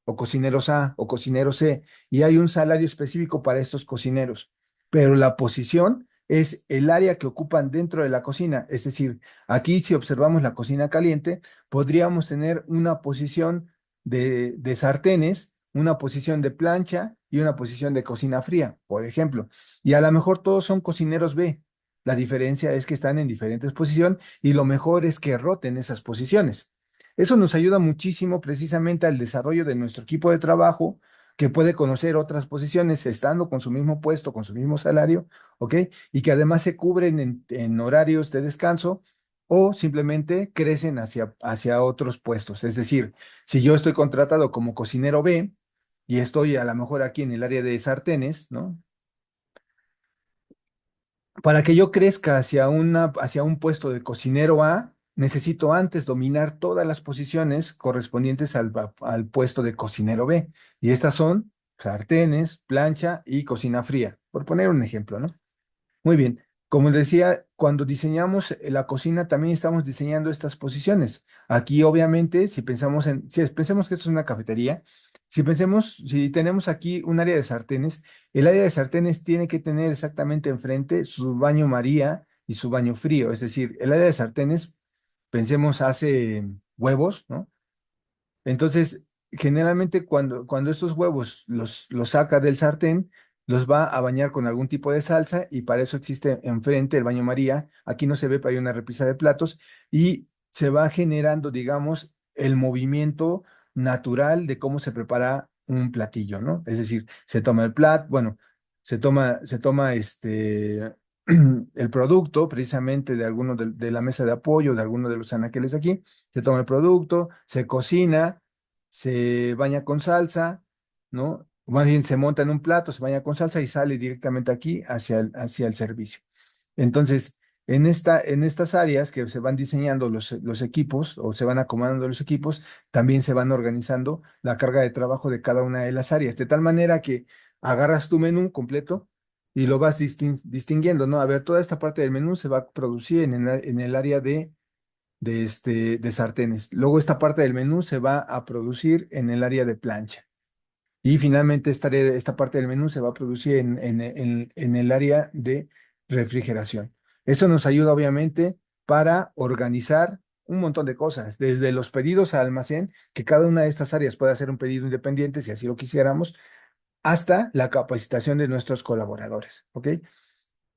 o cocineros A o cocineros C y hay un salario específico para estos cocineros, pero la posición es el área que ocupan dentro de la cocina. Es decir, aquí si observamos la cocina caliente, podríamos tener una posición de sartenes, una posición de plancha y una posición de cocina fría, por ejemplo. Y a lo mejor todos son cocineros B. La diferencia es que están en diferentes posiciones y lo mejor es que roten esas posiciones. Eso nos ayuda muchísimo precisamente al desarrollo de nuestro equipo de trabajo, que puede conocer otras posiciones estando con su mismo puesto, con su mismo salario, ¿ok? Y que además se cubren en horarios de descanso o simplemente crecen hacia otros puestos. Es decir, si yo estoy contratado como cocinero B y estoy a lo mejor aquí en el área de sartenes, ¿no? Para que yo crezca hacia un puesto de cocinero A, necesito antes dominar todas las posiciones correspondientes al puesto de cocinero B. Y estas son sartenes, plancha y cocina fría, por poner un ejemplo, ¿no? Muy bien. Como les decía, cuando diseñamos la cocina también estamos diseñando estas posiciones. Aquí, obviamente, si pensemos que esto es una cafetería, si tenemos aquí un área de sartenes, el área de sartenes tiene que tener exactamente enfrente su baño María y su baño frío. Es decir, el área de sartenes, pensemos, hace huevos, ¿no? Entonces, generalmente cuando estos huevos los saca del sartén, los va a bañar con algún tipo de salsa y para eso existe enfrente el baño María. Aquí no se ve, pero hay una repisa de platos y se va generando, digamos, el movimiento natural de cómo se prepara un platillo, ¿no? Es decir, se toma el plato, bueno, se toma el producto precisamente de alguno de la mesa de apoyo, de alguno de los anaqueles aquí, se toma el producto, se cocina, se baña con salsa, ¿no? Más bien se monta en un plato, se baña con salsa y sale directamente aquí hacia el servicio. Entonces, en estas áreas que se van diseñando los equipos o se van acomodando los equipos, también se van organizando la carga de trabajo de cada una de las áreas, de tal manera que agarras tu menú completo y lo vas distinguiendo, ¿no? A ver, toda esta parte del menú se va a producir en el área de sartenes. Luego esta parte del menú se va a producir en el área de plancha. Y finalmente esta parte del menú se va a producir en el área de refrigeración. Eso nos ayuda obviamente para organizar un montón de cosas, desde los pedidos a almacén, que cada una de estas áreas puede hacer un pedido independiente si así lo quisiéramos, hasta la capacitación de nuestros colaboradores, ¿ok?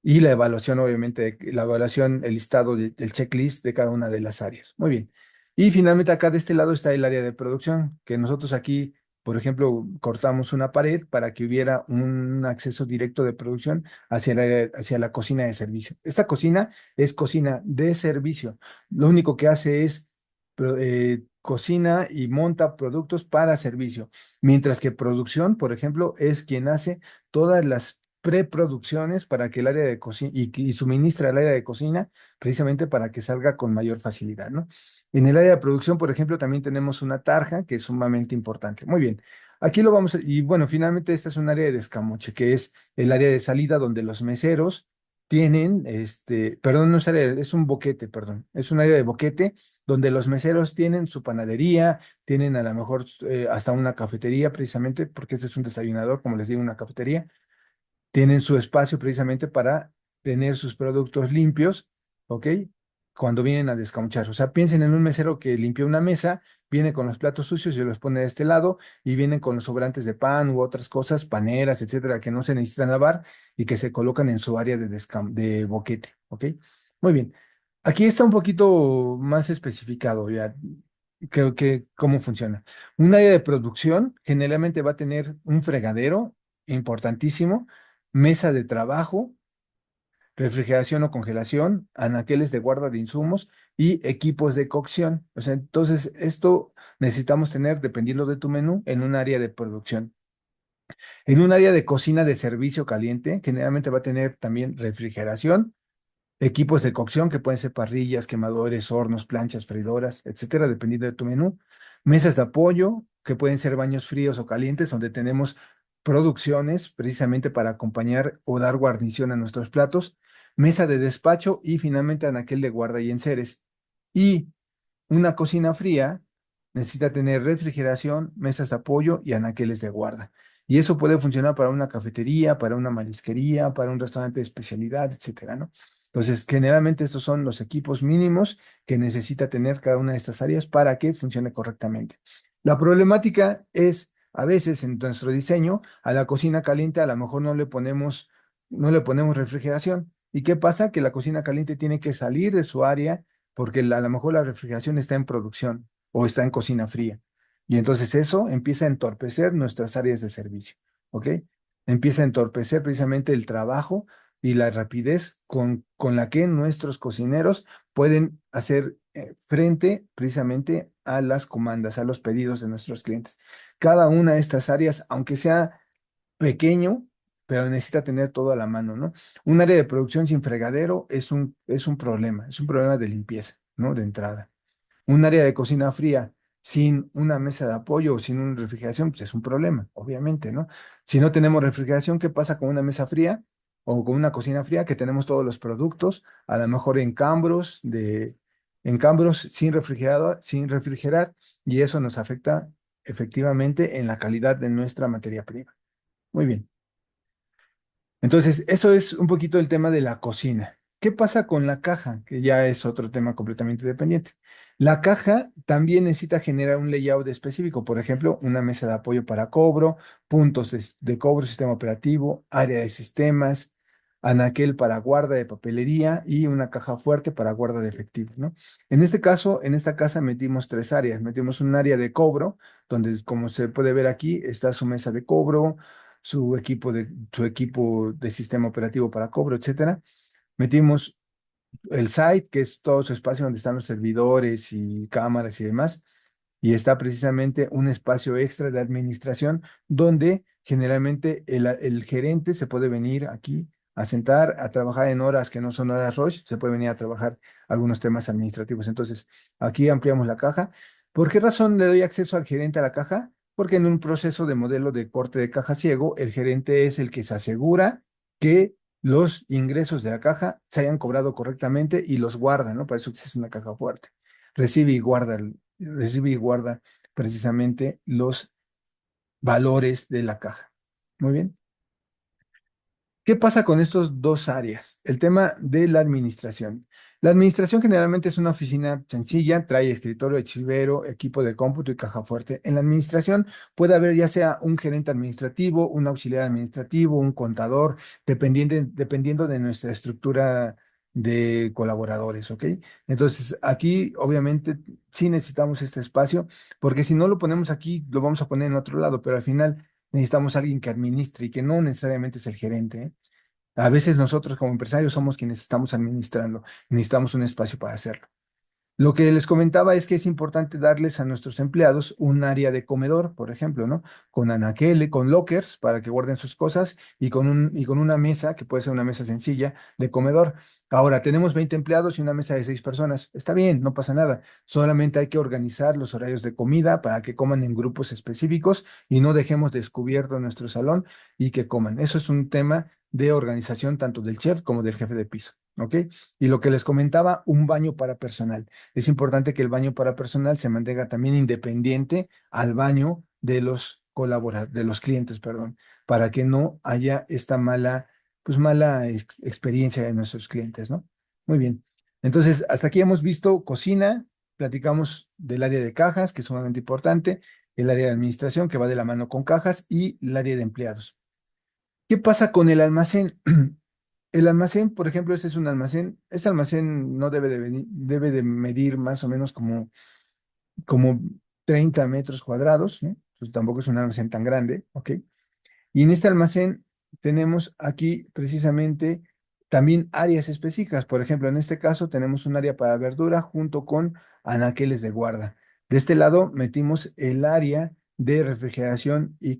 Y la evaluación, obviamente, la evaluación, el listado del checklist de cada una de las áreas. Muy bien. Y finalmente acá de este lado está el área de producción, que nosotros aquí, por ejemplo, cortamos una pared para que hubiera un acceso directo de producción hacia la cocina de servicio. Esta cocina es cocina de servicio. Lo único que hace es cocina y monta productos para servicio, mientras que producción, por ejemplo, es quien hace todas las preproducciones para que el área de cocina y suministra al área de cocina precisamente para que salga con mayor facilidad, ¿no? En el área de producción, por ejemplo, también tenemos una tarja que es sumamente importante. Muy bien. Aquí lo vamos a, y bueno, finalmente esta es un área de descamoche, que es el área de salida donde los meseros tienen, perdón, no es área, es un boquete, perdón, es un área de boquete donde los meseros tienen su panadería, tienen a lo mejor hasta una cafetería precisamente, porque este es un desayunador, como les digo, una cafetería, tienen su espacio precisamente para tener sus productos limpios, ¿ok? Cuando vienen a descamuchar. O sea, piensen en un mesero que limpió una mesa, viene con los platos sucios y los pone de este lado, y vienen con los sobrantes de pan u otras cosas, paneras, etcétera, que no se necesitan lavar y que se colocan en su área de boquete, ¿ok? Muy bien. Aquí está un poquito más especificado ya que cómo funciona. Un área de producción generalmente va a tener un fregadero importantísimo, mesa de trabajo, refrigeración o congelación, anaqueles de guarda de insumos y equipos de cocción. O sea, entonces esto necesitamos tener, dependiendo de tu menú, en un área de producción. En un área de cocina de servicio caliente, generalmente va a tener también refrigeración, equipos de cocción que pueden ser parrillas, quemadores, hornos, planchas, freidoras, etcétera, dependiendo de tu menú. Mesas de apoyo que pueden ser baños fríos o calientes, donde tenemos producciones precisamente para acompañar o dar guarnición a nuestros platos. Mesa de despacho y finalmente anaquel de guarda y enseres. Y una cocina fría necesita tener refrigeración, mesas de apoyo y anaqueles de guarda. Y eso puede funcionar para una cafetería, para una marisquería, para un restaurante de especialidad, etcétera, ¿no? Entonces, generalmente estos son los equipos mínimos que necesita tener cada una de estas áreas para que funcione correctamente. La problemática es, a veces en nuestro diseño, a la cocina caliente a lo mejor no le ponemos refrigeración. ¿Y qué pasa? Que la cocina caliente tiene que salir de su área porque a lo mejor la refrigeración está en producción o está en cocina fría. Y entonces eso empieza a entorpecer nuestras áreas de servicio, ¿ok? Empieza a entorpecer precisamente el trabajo y la rapidez con la que nuestros cocineros pueden hacer frente precisamente a las comandas, a los pedidos de nuestros clientes. Cada una de estas áreas, aunque sea pequeño, pero necesita tener todo a la mano, ¿no? Un área de producción sin fregadero es un problema de limpieza, ¿no? De entrada. Un área de cocina fría sin una mesa de apoyo o sin una refrigeración, pues es un problema, obviamente, ¿no? Si no tenemos refrigeración, ¿qué pasa con una mesa fría o con una cocina fría? Que tenemos todos los productos, a lo mejor en cambros sin refrigerar, y eso nos afecta efectivamente en la calidad de nuestra materia prima. Muy bien. Entonces, eso es un poquito el tema de la cocina. ¿Qué pasa con la caja? Que ya es otro tema completamente dependiente. La caja también necesita generar un layout específico, por ejemplo, una mesa de apoyo para cobro, puntos de cobro, sistema operativo, área de sistemas, anaquel para guarda de papelería y una caja fuerte para guarda de efectivo, ¿no? En este caso, en esta casa metimos tres áreas. Metimos un área de cobro, donde, como se puede ver aquí, está su mesa de cobro, su equipo de sistema operativo para cobro, etcétera. Metimos el site, que es todo su espacio donde están los servidores y cámaras y demás, y está precisamente un espacio extra de administración donde generalmente el gerente se puede venir aquí a sentar, a trabajar en horas que no son horas rush, se puede venir a trabajar algunos temas administrativos. Entonces, aquí ampliamos la caja. ¿Por qué razón le doy acceso al gerente a la caja? Porque en un proceso de modelo de corte de caja ciego, el gerente es el que se asegura que los ingresos de la caja se hayan cobrado correctamente y los guarda, ¿no? Para eso existe una caja fuerte. Recibe y guarda precisamente los valores de la caja. Muy bien. ¿Qué pasa con estos dos áreas? El tema de la administración. La administración generalmente es una oficina sencilla, trae escritorio, archivero, equipo de cómputo y caja fuerte. En la administración puede haber ya sea un gerente administrativo, un auxiliar administrativo, un contador, dependiendo de nuestra estructura de colaboradores, ¿ok? Entonces, aquí obviamente sí necesitamos este espacio, porque si no lo ponemos aquí, lo vamos a poner en otro lado, pero al final necesitamos a alguien que administre y que no necesariamente es el gerente, ¿eh? A veces nosotros como empresarios somos quienes estamos administrando, necesitamos un espacio para hacerlo. Lo que les comentaba es que es importante darles a nuestros empleados un área de comedor, por ejemplo, ¿no? Con anaquele, con lockers para que guarden sus cosas y con una mesa, que puede ser una mesa sencilla, de comedor. Ahora, tenemos 20 empleados y una mesa de 6 personas. Está bien, no pasa nada. Solamente hay que organizar los horarios de comida para que coman en grupos específicos y no dejemos descubierto nuestro salón y que coman. Eso es un tema de organización tanto del chef como del jefe de piso, ¿ok? Y lo que les comentaba, un baño para personal. Es importante que el baño para personal se mantenga también independiente al baño de los de los clientes, perdón, para que no haya esta mala, pues mala experiencia de nuestros clientes, ¿no? Muy bien. Entonces, hasta aquí hemos visto cocina, platicamos del área de cajas, que es sumamente importante, el área de administración, que va de la mano con cajas, y el área de empleados. ¿Qué pasa con el almacén? El almacén, por ejemplo, este es un almacén. Este almacén no debe de debe de medir más o menos como 30 metros cuadrados, ¿no? Pues tampoco es un almacén tan grande, ¿ok? Y en este almacén tenemos aquí precisamente también áreas específicas. Por ejemplo, en este caso tenemos un área para verdura junto con anaqueles de guarda. De este lado metimos el área de refrigeración y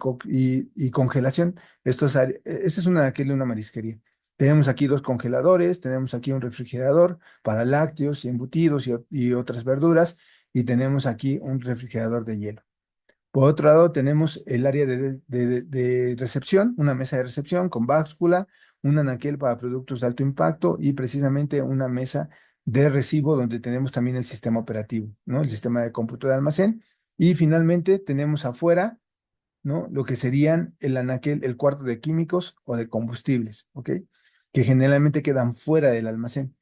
congelación. Este es un anaquel de una marisquería. Tenemos aquí dos congeladores, tenemos aquí un refrigerador para lácteos y embutidos y otras verduras, y tenemos aquí un refrigerador de hielo. Por otro lado, tenemos el área de recepción, una mesa de recepción con báscula, un anaquel para productos de alto impacto y precisamente una mesa de recibo donde tenemos también el sistema operativo, ¿no? El sistema de cómputo de almacén. Y finalmente tenemos afuera, ¿no? Lo que serían el anaquel, el cuarto de químicos o de combustibles, ¿ok? Que generalmente quedan fuera del almacén.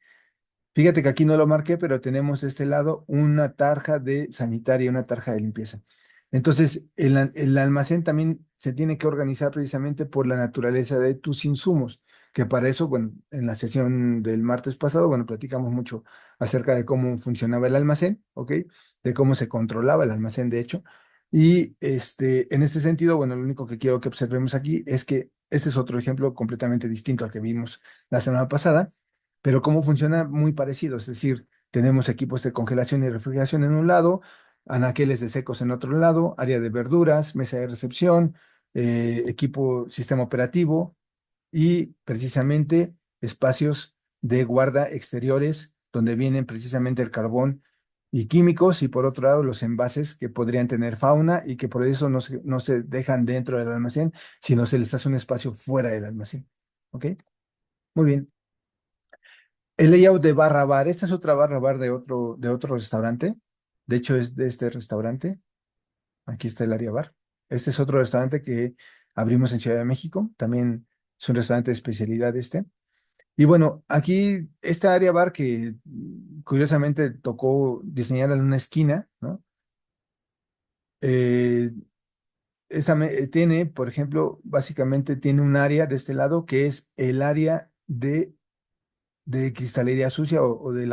Fíjate que aquí no lo marqué, pero tenemos de este lado una tarja de sanitaria, una tarja de limpieza. Entonces, el almacén también se tiene que organizar precisamente por la naturaleza de tus insumos, que para eso, bueno, en la sesión del martes pasado, bueno, platicamos mucho acerca de cómo funcionaba el almacén, ¿ok? De cómo se controlaba el almacén, de hecho. Y en este sentido, bueno, lo único que quiero que observemos aquí es que este es otro ejemplo completamente distinto al que vimos la semana pasada, pero cómo funciona muy parecido, es decir, tenemos equipos de congelación y refrigeración en un lado, anaqueles de secos en otro lado, área de verduras, mesa de recepción, equipo, sistema operativo y precisamente espacios de guarda exteriores donde vienen precisamente el carbón y químicos y por otro lado los envases que podrían tener fauna y que por eso no se dejan dentro del almacén, sino se les hace un espacio fuera del almacén. ¿Ok? Muy bien. El layout de barra bar. Esta es otra barra bar de otro restaurante. De hecho, es de este restaurante. Aquí está el área bar. Este es otro restaurante que abrimos en Ciudad de México. También es un restaurante de especialidad este. Y bueno, aquí esta área bar que curiosamente tocó diseñar en una esquina, ¿no? Eh, tiene, por ejemplo, básicamente tiene un área de este lado que es el área de cristalería sucia o de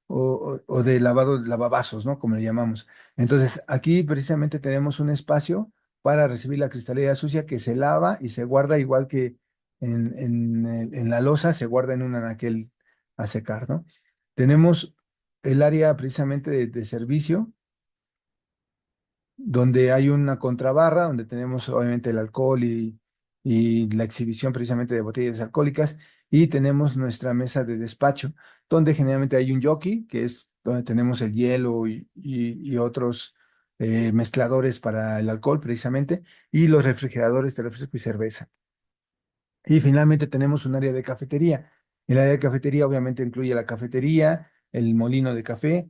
o de lavado, lavavasos, ¿no? Como le llamamos. Entonces, aquí precisamente tenemos un espacio para recibir la cristalería sucia que se lava y se guarda igual que en la loza, se guarda en un anaquel a secar, ¿no? Tenemos el área precisamente de servicio donde hay una contrabarra, donde tenemos obviamente el alcohol y la exhibición precisamente de botellas alcohólicas, y tenemos nuestra mesa de despacho, donde generalmente hay un jockey, que es donde tenemos el hielo y otros mezcladores para el alcohol precisamente, y los refrigeradores de refresco y cerveza. Y finalmente tenemos un área de cafetería. El área de cafetería obviamente incluye la cafetería, el molino de café,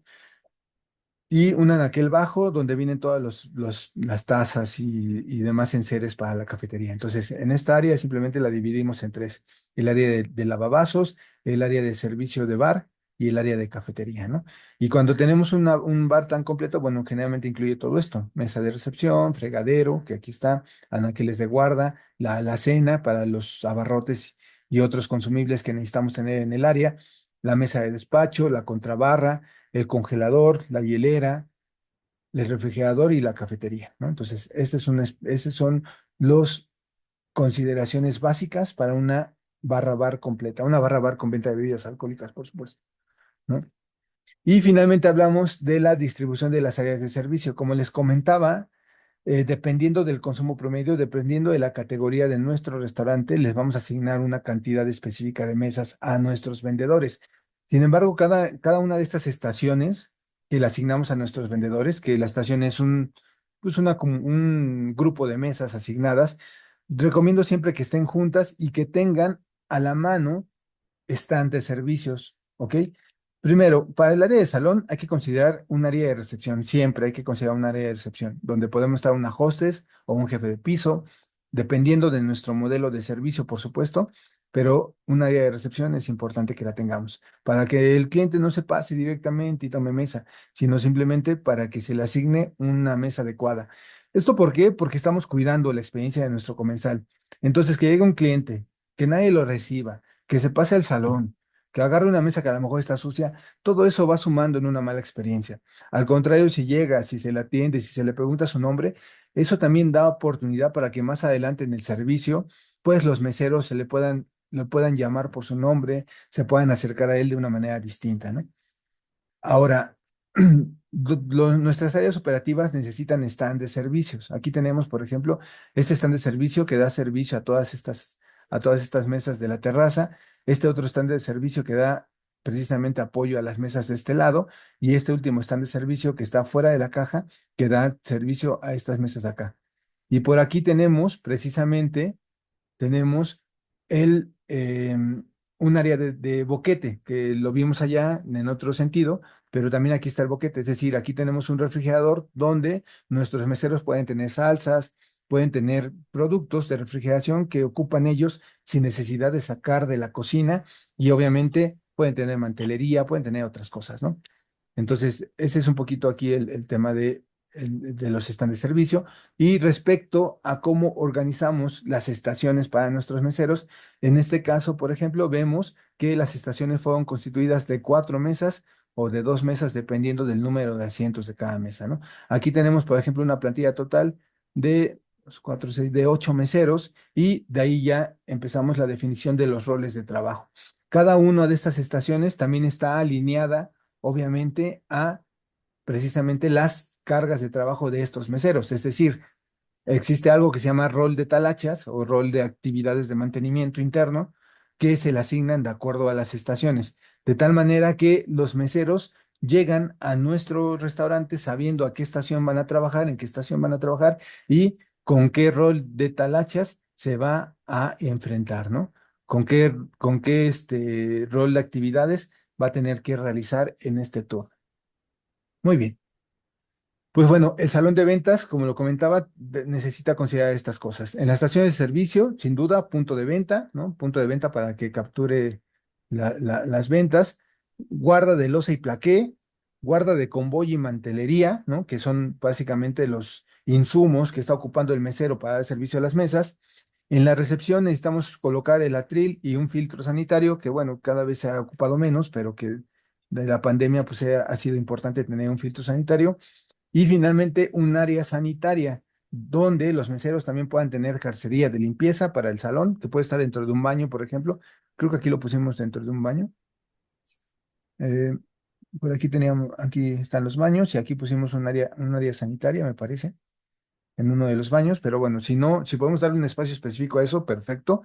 y un anaquel bajo donde vienen todas las tazas y demás enseres para la cafetería. Entonces, en esta área simplemente la dividimos en tres. El área de lavavasos, el área de servicio de bar y el área de cafetería, ¿no? Y cuando tenemos un bar tan completo, bueno, generalmente incluye todo esto. Mesa de recepción, fregadero, que aquí está, anaqueles de guarda, la alacena para los abarrotes y otros consumibles que necesitamos tener en el área, la mesa de despacho, la contrabarra, el congelador, la hielera, el refrigerador y la cafetería, ¿no? Entonces, estas son las consideraciones básicas para una barra bar completa, una barra bar con venta de bebidas alcohólicas, por supuesto, ¿no? Y finalmente hablamos de la distribución de las áreas de servicio. Como les comentaba, dependiendo del consumo promedio, dependiendo de la categoría de nuestro restaurante, les vamos a asignar una cantidad específica de mesas a nuestros vendedores. Sin embargo, cada una de estas estaciones que le asignamos a nuestros vendedores, que la estación es un grupo de mesas asignadas, recomiendo siempre que estén juntas y que tengan a la mano stand de servicios, ¿ok? Primero, para el área de salón hay que considerar un área de recepción, siempre hay que considerar un área de recepción, donde podemos estar una hostess o un jefe de piso, dependiendo de nuestro modelo de servicio, por supuesto, pero un área de recepción es importante que la tengamos, para que el cliente no se pase directamente y tome mesa, sino simplemente para que se le asigne una mesa adecuada. ¿Esto por qué? Porque estamos cuidando la experiencia de nuestro comensal. Entonces, que llegue un cliente, que nadie lo reciba, que se pase al salón, que agarre una mesa que a lo mejor está sucia, todo eso va sumando en una mala experiencia. Al contrario, si llega, si se le atiende, si se le pregunta su nombre, eso también da oportunidad para que más adelante en el servicio, pues los meseros lo puedan llamar por su nombre, se puedan acercar a él de una manera distinta, ¿no? Ahora, nuestras áreas operativas necesitan stand de servicios. Aquí tenemos, por ejemplo, este stand de servicio que da servicio a todas estas mesas de la terraza. Este otro stand de servicio que da precisamente apoyo a las mesas de este lado. Y este último stand de servicio que está fuera de la caja que da servicio a estas mesas de acá. Y por aquí tenemos un área de boquete, que lo vimos allá en otro sentido, pero también aquí está el boquete, es decir, aquí tenemos un refrigerador donde nuestros meseros pueden tener salsas, pueden tener productos de refrigeración que ocupan ellos sin necesidad de sacar de la cocina y obviamente pueden tener mantelería, pueden tener otras cosas, ¿no? Entonces, ese es un poquito aquí el tema de los stands de servicio. Y respecto a cómo organizamos las estaciones para nuestros meseros, en este caso, por ejemplo, vemos que las estaciones fueron constituidas de 4 mesas o de 2 mesas, dependiendo del número de asientos de cada mesa, ¿no? Aquí tenemos, por ejemplo, una plantilla total de cuatro, seis, de 8 meseros y de ahí ya empezamos la definición de los roles de trabajo. Cada una de estas estaciones también está alineada obviamente a precisamente las cargas de trabajo de estos meseros. Es decir, existe algo que se llama rol de talachas o rol de actividades de mantenimiento interno que se le asignan de acuerdo a las estaciones, de tal manera que los meseros llegan a nuestro restaurante sabiendo a qué estación van a trabajar, en qué estación van a trabajar y con qué rol de talachas se va a enfrentar, ¿no? Con qué rol de actividades va a tener que realizar en este turno. Muy bien. Pues bueno, el salón de ventas, como lo comentaba, necesita considerar estas cosas. En la estación de servicio, sin duda, punto de venta, ¿no? Punto de venta para que capture las ventas. Guarda de loza y plaqué, guarda de convoy y mantelería, ¿no? Que son básicamente los insumos que está ocupando el mesero para dar servicio a las mesas. En la recepción necesitamos colocar el atril y un filtro sanitario, que bueno, cada vez se ha ocupado menos, pero que de la pandemia pues ha sido importante tener un filtro sanitario. Y finalmente, un área sanitaria, donde los meseros también puedan tener carcería de limpieza para el salón, que puede estar dentro de un baño, por ejemplo. Creo que aquí lo pusimos dentro de un baño. Eh, por aquí aquí están los baños y aquí pusimos un área sanitaria, me parece, en uno de los baños. Pero bueno, si no, si podemos darle un espacio específico a eso, perfecto.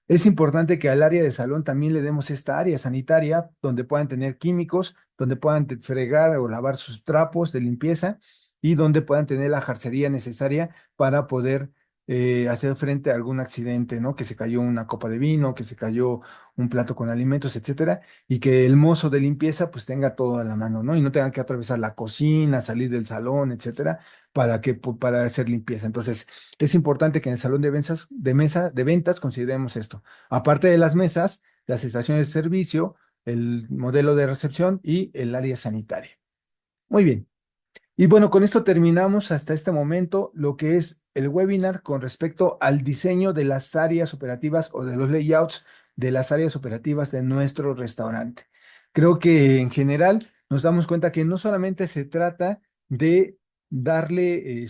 Es importante que al área de salón también le demos esta área sanitaria donde puedan tener químicos, donde puedan fregar o lavar sus trapos de limpieza y donde puedan tener la jarcería necesaria para poder hacer frente a algún accidente, ¿no? Que se cayó una copa de vino, que se cayó un plato con alimentos, etcétera, y que el mozo de limpieza pues tenga todo a la mano, ¿no? Y no tenga que atravesar la cocina, salir del salón, etcétera, para hacer limpieza. Entonces, es importante que en el salón de ventas consideremos esto. Aparte de las mesas, las estaciones de servicio, el modelo de recepción y el área sanitaria. Muy bien. Y bueno, con esto terminamos hasta este momento lo que es el webinar con respecto al diseño de las áreas operativas o de los layouts de las áreas operativas de nuestro restaurante. Creo que en general nos damos cuenta que no solamente se trata de darle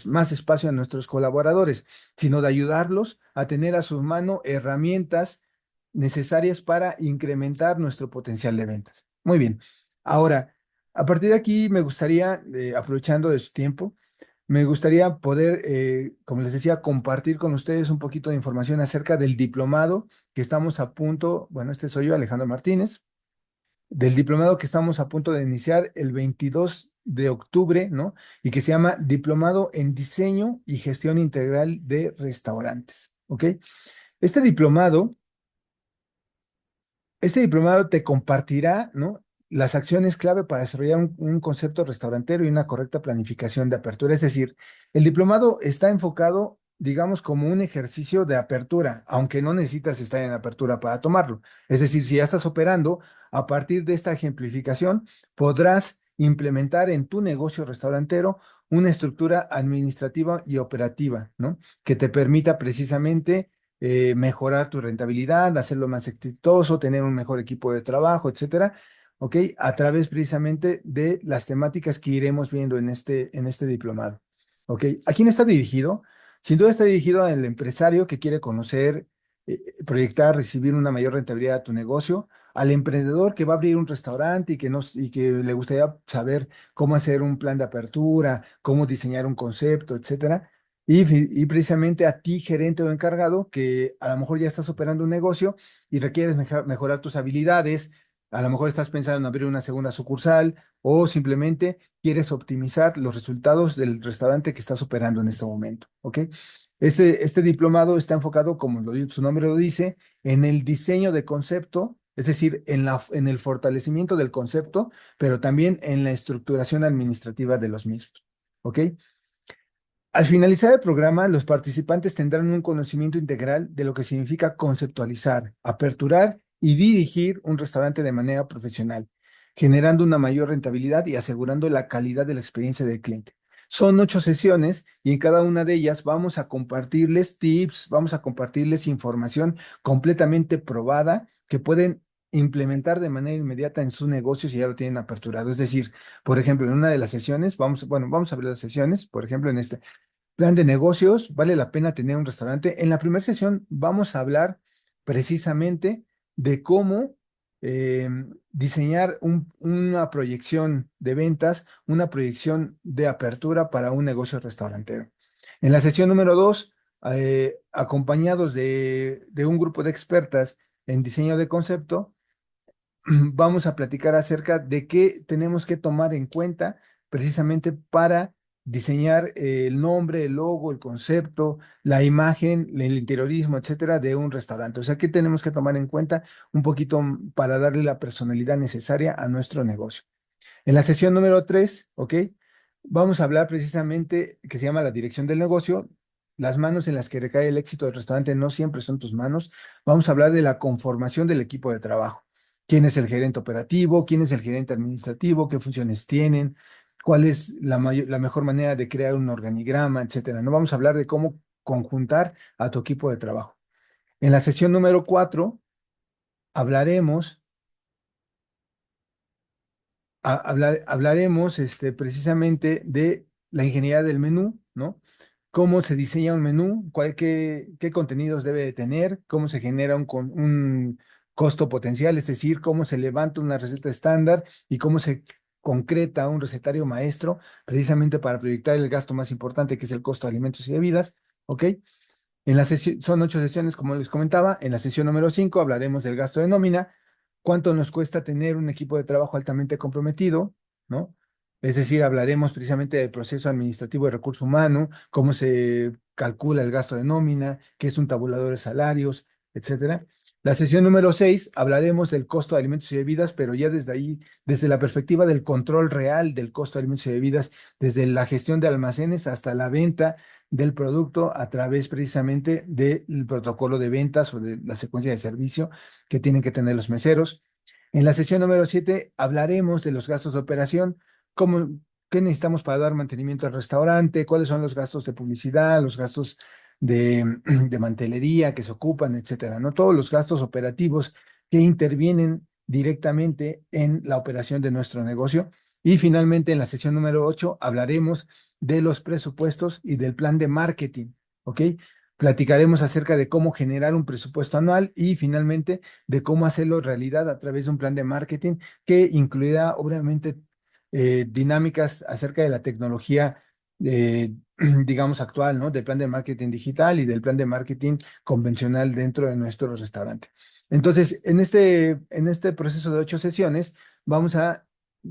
más espacio a nuestros colaboradores, sino de ayudarlos a tener a su mano herramientas necesarias para incrementar nuestro potencial de ventas. Muy bien. Ahora, a partir de aquí me gustaría, aprovechando de su tiempo, me gustaría poder, como les decía, compartir con ustedes un poquito de información acerca del diplomado que estamos a punto, bueno, este soy yo, Alejandro Martínez, del diplomado que estamos a punto de iniciar el 22 de octubre, ¿no? Y que se llama Diplomado en Diseño y Gestión Integral de Restaurantes, ¿ok? Este diplomado Este diplomado te compartirá, ¿no? Las acciones clave para desarrollar un concepto restaurantero y una correcta planificación de apertura. Es decir, el diplomado está enfocado, digamos, como un ejercicio de apertura, aunque no necesitas estar en apertura para tomarlo. Es decir, si ya estás operando, a partir de esta ejemplificación, podrás implementar en tu negocio restaurantero una estructura administrativa y operativa, ¿no? Que te permita precisamente mejorar tu rentabilidad, hacerlo más exitoso, tener un mejor equipo de trabajo, etcétera, ¿ok? A través precisamente de las temáticas que iremos viendo en este diplomado, ¿ok? ¿A quién está dirigido? Sin duda está dirigido al empresario que quiere conocer, proyectar, recibir una mayor rentabilidad a tu negocio, al emprendedor que va a abrir un restaurante y que le gustaría saber cómo hacer un plan de apertura, cómo diseñar un concepto, etcétera. Y precisamente a ti, gerente o encargado, que a lo mejor ya estás operando un negocio y requieres mejorar tus habilidades, a lo mejor estás pensando en abrir una segunda sucursal o simplemente quieres optimizar los resultados del restaurante que estás operando en este momento, ¿ok? Este diplomado está enfocado, como su nombre lo dice, en el diseño de concepto, es decir, en el fortalecimiento del concepto, pero también en la estructuración administrativa de los mismos, ¿ok? Al finalizar el programa, los participantes tendrán un conocimiento integral de lo que significa conceptualizar, aperturar y dirigir un restaurante de manera profesional, generando una mayor rentabilidad y asegurando la calidad de la experiencia del cliente. Son 8 sesiones y en cada una de ellas vamos a compartirles tips, vamos a compartirles información completamente probada que pueden implementar de manera inmediata en su negocio si ya lo tienen aperturado. Es decir, por ejemplo, en una de las sesiones, vamos a ver las sesiones, por ejemplo, en este plan de negocios, vale la pena tener un restaurante. En la primera sesión vamos a hablar precisamente de cómo eh, diseñar una proyección de ventas, una proyección de apertura para un negocio restaurantero. En la sesión número 2, acompañados de un grupo de expertas en diseño de concepto, vamos a platicar acerca de qué tenemos que tomar en cuenta precisamente para diseñar el nombre, el logo, el concepto, la imagen, el interiorismo, etcétera, de un restaurante. O sea, qué tenemos que tomar en cuenta un poquito para darle la personalidad necesaria a nuestro negocio. En la sesión número 3, ¿ok? Vamos a hablar precisamente que se llama la dirección del negocio. Las manos en las que recae el éxito del restaurante no siempre son tus manos. Vamos a hablar de la conformación del equipo de trabajo. ¿Quién es el gerente operativo? ¿Quién es el gerente administrativo? ¿Qué funciones tienen? ¿Cuál es la mejor manera de crear un organigrama, etcétera? No vamos a hablar de cómo conjuntar a tu equipo de trabajo. En la sesión número 4 hablaremos hablaremos precisamente de la ingeniería del menú, ¿no? Cómo se diseña un menú, qué contenidos debe de tener, cómo se genera un costo potencial, es decir, cómo se levanta una receta estándar y cómo se concreta un recetario maestro, precisamente para proyectar el gasto más importante, que es el costo de alimentos y bebidas, ¿ok? En la sesión, son 8 sesiones, como les comentaba. En la sesión número 5 hablaremos del gasto de nómina, cuánto nos cuesta tener un equipo de trabajo altamente comprometido, ¿no? Es decir, hablaremos precisamente del proceso administrativo de recurso humano, cómo se calcula el gasto de nómina, qué es un tabulador de salarios, etcétera. La sesión número 6 hablaremos del costo de alimentos y bebidas, pero ya desde ahí, desde la perspectiva del control real del costo de alimentos y bebidas, desde la gestión de almacenes hasta la venta del producto a través precisamente del protocolo de ventas o de la secuencia de servicio que tienen que tener los meseros. En la sesión número 7 hablaremos de los gastos de operación, cómo, qué necesitamos para dar mantenimiento al restaurante, cuáles son los gastos de publicidad, los gastos de mantelería que se ocupan, etcétera, ¿no? Todos los gastos operativos que intervienen directamente en la operación de nuestro negocio. Y finalmente, en la sesión número 8 hablaremos de los presupuestos y del plan de marketing, ¿ok? Platicaremos acerca de cómo generar un presupuesto anual y finalmente de cómo hacerlo realidad a través de un plan de marketing que incluirá obviamente dinámicas acerca de la tecnología, digamos, actual, ¿no? Del plan de marketing digital y del plan de marketing convencional dentro de nuestro restaurante. Entonces, en este proceso de 8 sesiones, vamos a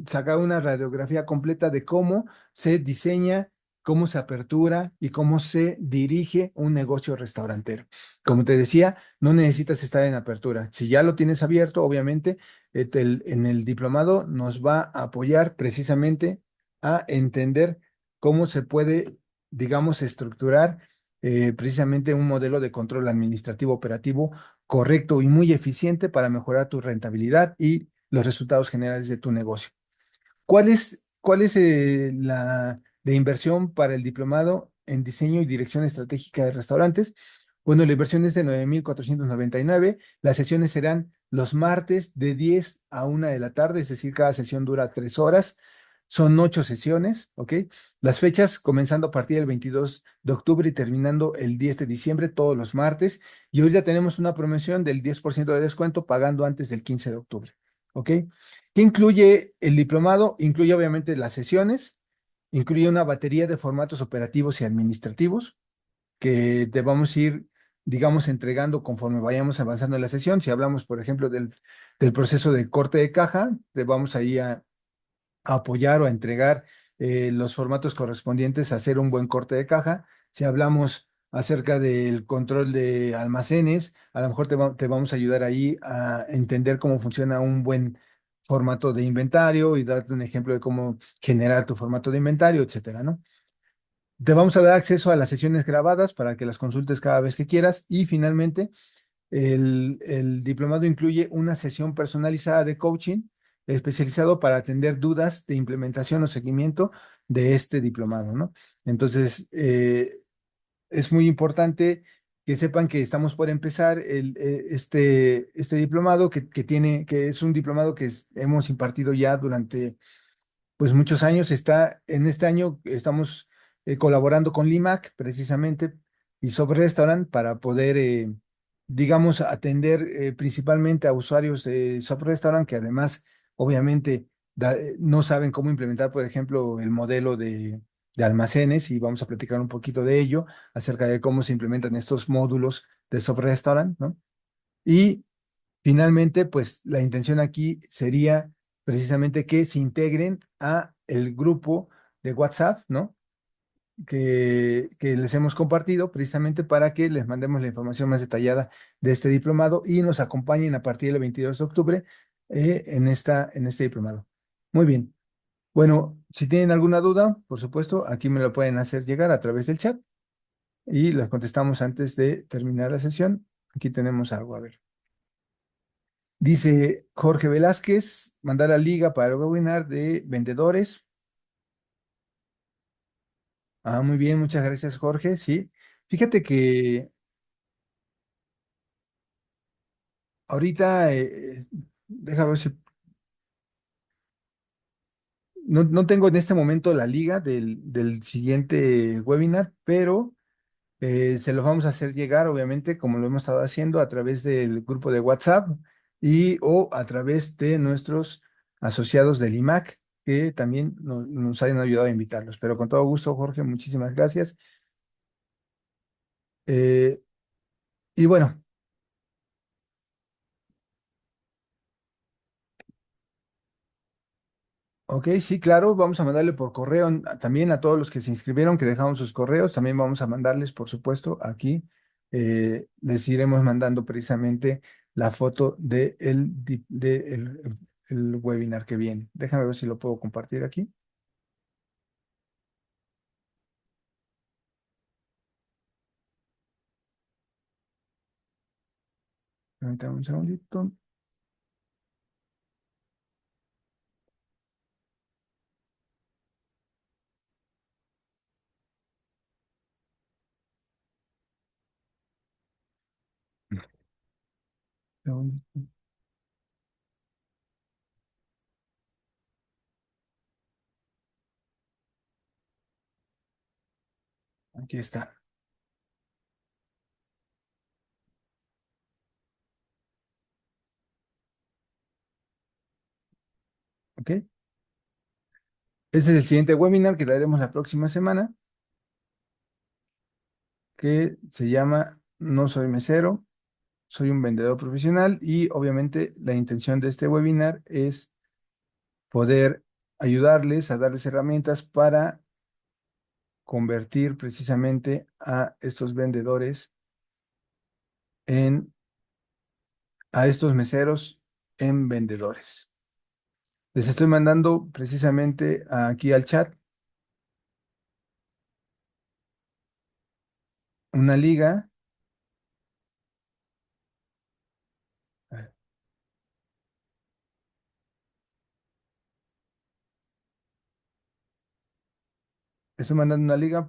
sacar una radiografía completa de cómo se diseña, cómo se apertura y cómo se dirige un negocio restaurantero. Como te decía, no necesitas estar en apertura. Si ya lo tienes abierto, obviamente, en el diplomado nos va a apoyar precisamente a entender cómo se puede, digamos, estructurar precisamente un modelo de control administrativo operativo correcto y muy eficiente para mejorar tu rentabilidad y los resultados generales de tu negocio. ¿Cuál es la de inversión para el diplomado en diseño y dirección estratégica de restaurantes? Bueno, la inversión es de 9,499. Las sesiones serán los martes de 10 a 1 de la tarde, es decir, cada sesión dura 3 horas. Son 8 sesiones, ¿ok? Las fechas comenzando a partir del 22 de octubre y terminando el 10 de diciembre, todos los martes. Y hoy ya tenemos una promoción del 10% de descuento pagando antes del 15 de octubre, ¿ok? ¿Qué incluye el diplomado? Incluye obviamente las sesiones, incluye una batería de formatos operativos y administrativos que te vamos a ir, digamos, entregando conforme vayamos avanzando en la sesión. Si hablamos, por ejemplo, del proceso de corte de caja, te vamos ahí a apoyar o a entregar los formatos correspondientes a hacer un buen corte de caja. Si hablamos acerca del control de almacenes, a lo mejor te vamos a ayudar ahí a entender cómo funciona un buen formato de inventario y darte un ejemplo de cómo generar tu formato de inventario, etcétera, ¿no? Te vamos a dar acceso a las sesiones grabadas para que las consultes cada vez que quieras y finalmente el diplomado incluye una sesión personalizada de coaching especializado para atender dudas de implementación o seguimiento de este diplomado, ¿no? Entonces, es muy importante que sepan que estamos por empezar este diplomado que es un diplomado que hemos impartido ya durante pues muchos años. En este año estamos colaborando con Limac precisamente y sobre Restaurant para poder, digamos, atender principalmente a usuarios de Sobre Restaurant que además, obviamente, no saben cómo implementar, por ejemplo, el modelo de almacenes y vamos a platicar un poquito de ello, acerca de cómo se implementan estos módulos de Sobre Restaurant, ¿no? Y finalmente, pues la intención aquí sería precisamente que se integren a el grupo de WhatsApp, ¿no? Que les hemos compartido precisamente para que les mandemos la información más detallada de este diplomado y nos acompañen a partir del 22 de octubre en este diplomado. Muy bien. Bueno, si tienen alguna duda, por supuesto, aquí me lo pueden hacer llegar a través del chat y las contestamos antes de terminar la sesión. Aquí tenemos algo, a ver. Dice Jorge Velázquez, mandar la liga para el webinar de vendedores. Ah, muy bien, muchas gracias, Jorge. Sí, fíjate que ahorita, déjame ver si, no tengo en este momento la liga del siguiente webinar, pero se los vamos a hacer llegar, obviamente, como lo hemos estado haciendo, a través del grupo de WhatsApp y o a través de nuestros asociados del IMAC, que también nos hayan ayudado a invitarlos. Pero con todo gusto, Jorge, muchísimas gracias. Eh, y bueno, ok, sí, claro, vamos a mandarle por correo también a todos los que se inscribieron, que dejaron sus correos, también vamos a mandarles, por supuesto, aquí. Les iremos mandando precisamente la foto el webinar que viene. Déjame ver si lo puedo compartir aquí. Permítame un segundito. Segundito. Aquí está. ¿Ok? Ese es el siguiente webinar que daremos la próxima semana, que se llama No soy mesero, soy un vendedor profesional y obviamente la intención de este webinar es poder ayudarles a darles herramientas para convertir precisamente a estos vendedores en, a estos meseros en vendedores. Les estoy mandando precisamente aquí al chat una liga. A ver, estoy mandando una liga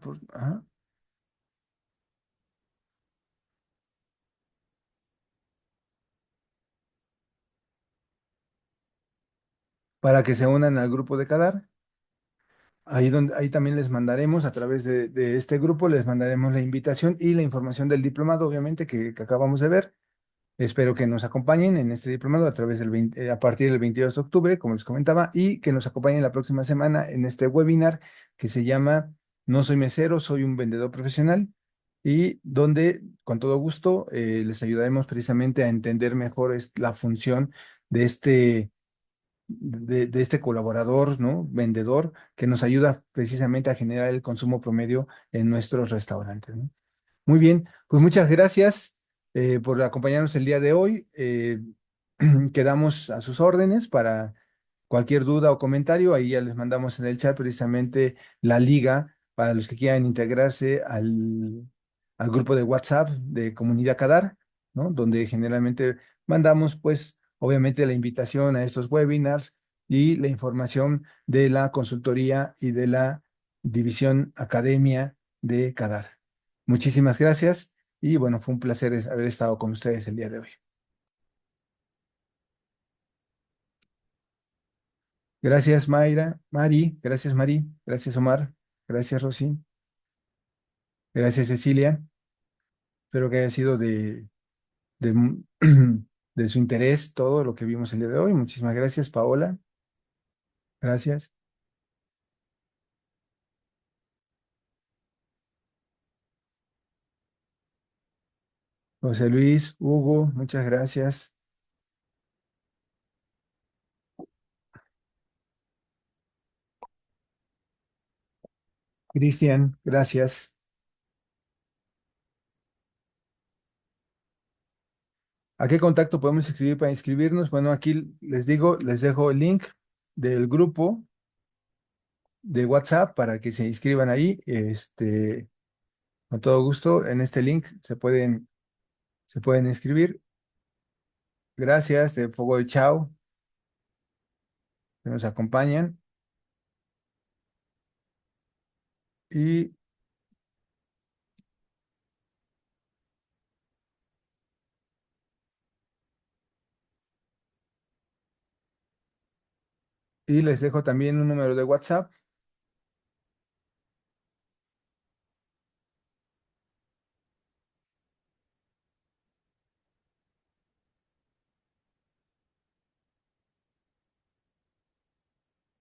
para que se unan al grupo de Cadar. Ahí también les mandaremos a través de este grupo, les mandaremos la invitación y la información del diplomado, obviamente, que acabamos de ver. Espero que nos acompañen en este diplomado a través a partir del 22 de octubre, como les comentaba, y que nos acompañen la próxima semana en este webinar que se llama No soy mesero, soy un vendedor profesional, y donde con todo gusto les ayudaremos precisamente a entender mejor la función de de este colaborador, ¿no? Vendedor, que nos ayuda precisamente a generar el consumo promedio en nuestros restaurantes, ¿no? Muy bien, pues muchas gracias por acompañarnos el día de hoy. Quedamos a sus órdenes para cualquier duda o comentario. Ahí ya les mandamos en el chat precisamente la liga para los que quieran integrarse al grupo de WhatsApp de Comunidad Cadar, ¿no? Donde generalmente mandamos, pues, obviamente la invitación a estos webinars y la información de la consultoría y de la división academia de Cadar. Muchísimas gracias y bueno, fue un placer haber estado con ustedes el día de hoy. Gracias, Mayra, Mari, gracias, Omar, gracias, Rosy, gracias, Cecilia. Espero que haya sido de, de su interés todo lo que vimos el día de hoy. Muchísimas gracias, Paola. Gracias. José Luis, Hugo, muchas gracias. Cristian, gracias. ¿A qué contacto podemos escribir para inscribirnos? Bueno, aquí les digo, les dejo el link del grupo de WhatsApp para que se inscriban ahí. Con todo gusto, en este link se pueden inscribir. Gracias, de Fuego de Chao, que nos acompañan. Y, y les dejo también un número de WhatsApp,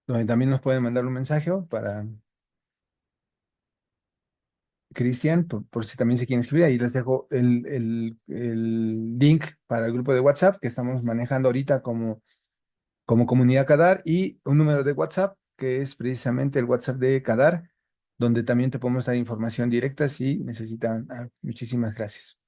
donde también nos pueden mandar un mensaje para Cristian, por si también se quieren inscribir. Ahí les dejo el link para el grupo de WhatsApp que estamos manejando ahorita como comunidad Cadar y un número de WhatsApp que es precisamente el WhatsApp de Cadar, donde también te podemos dar información directa si necesitan. Muchísimas gracias.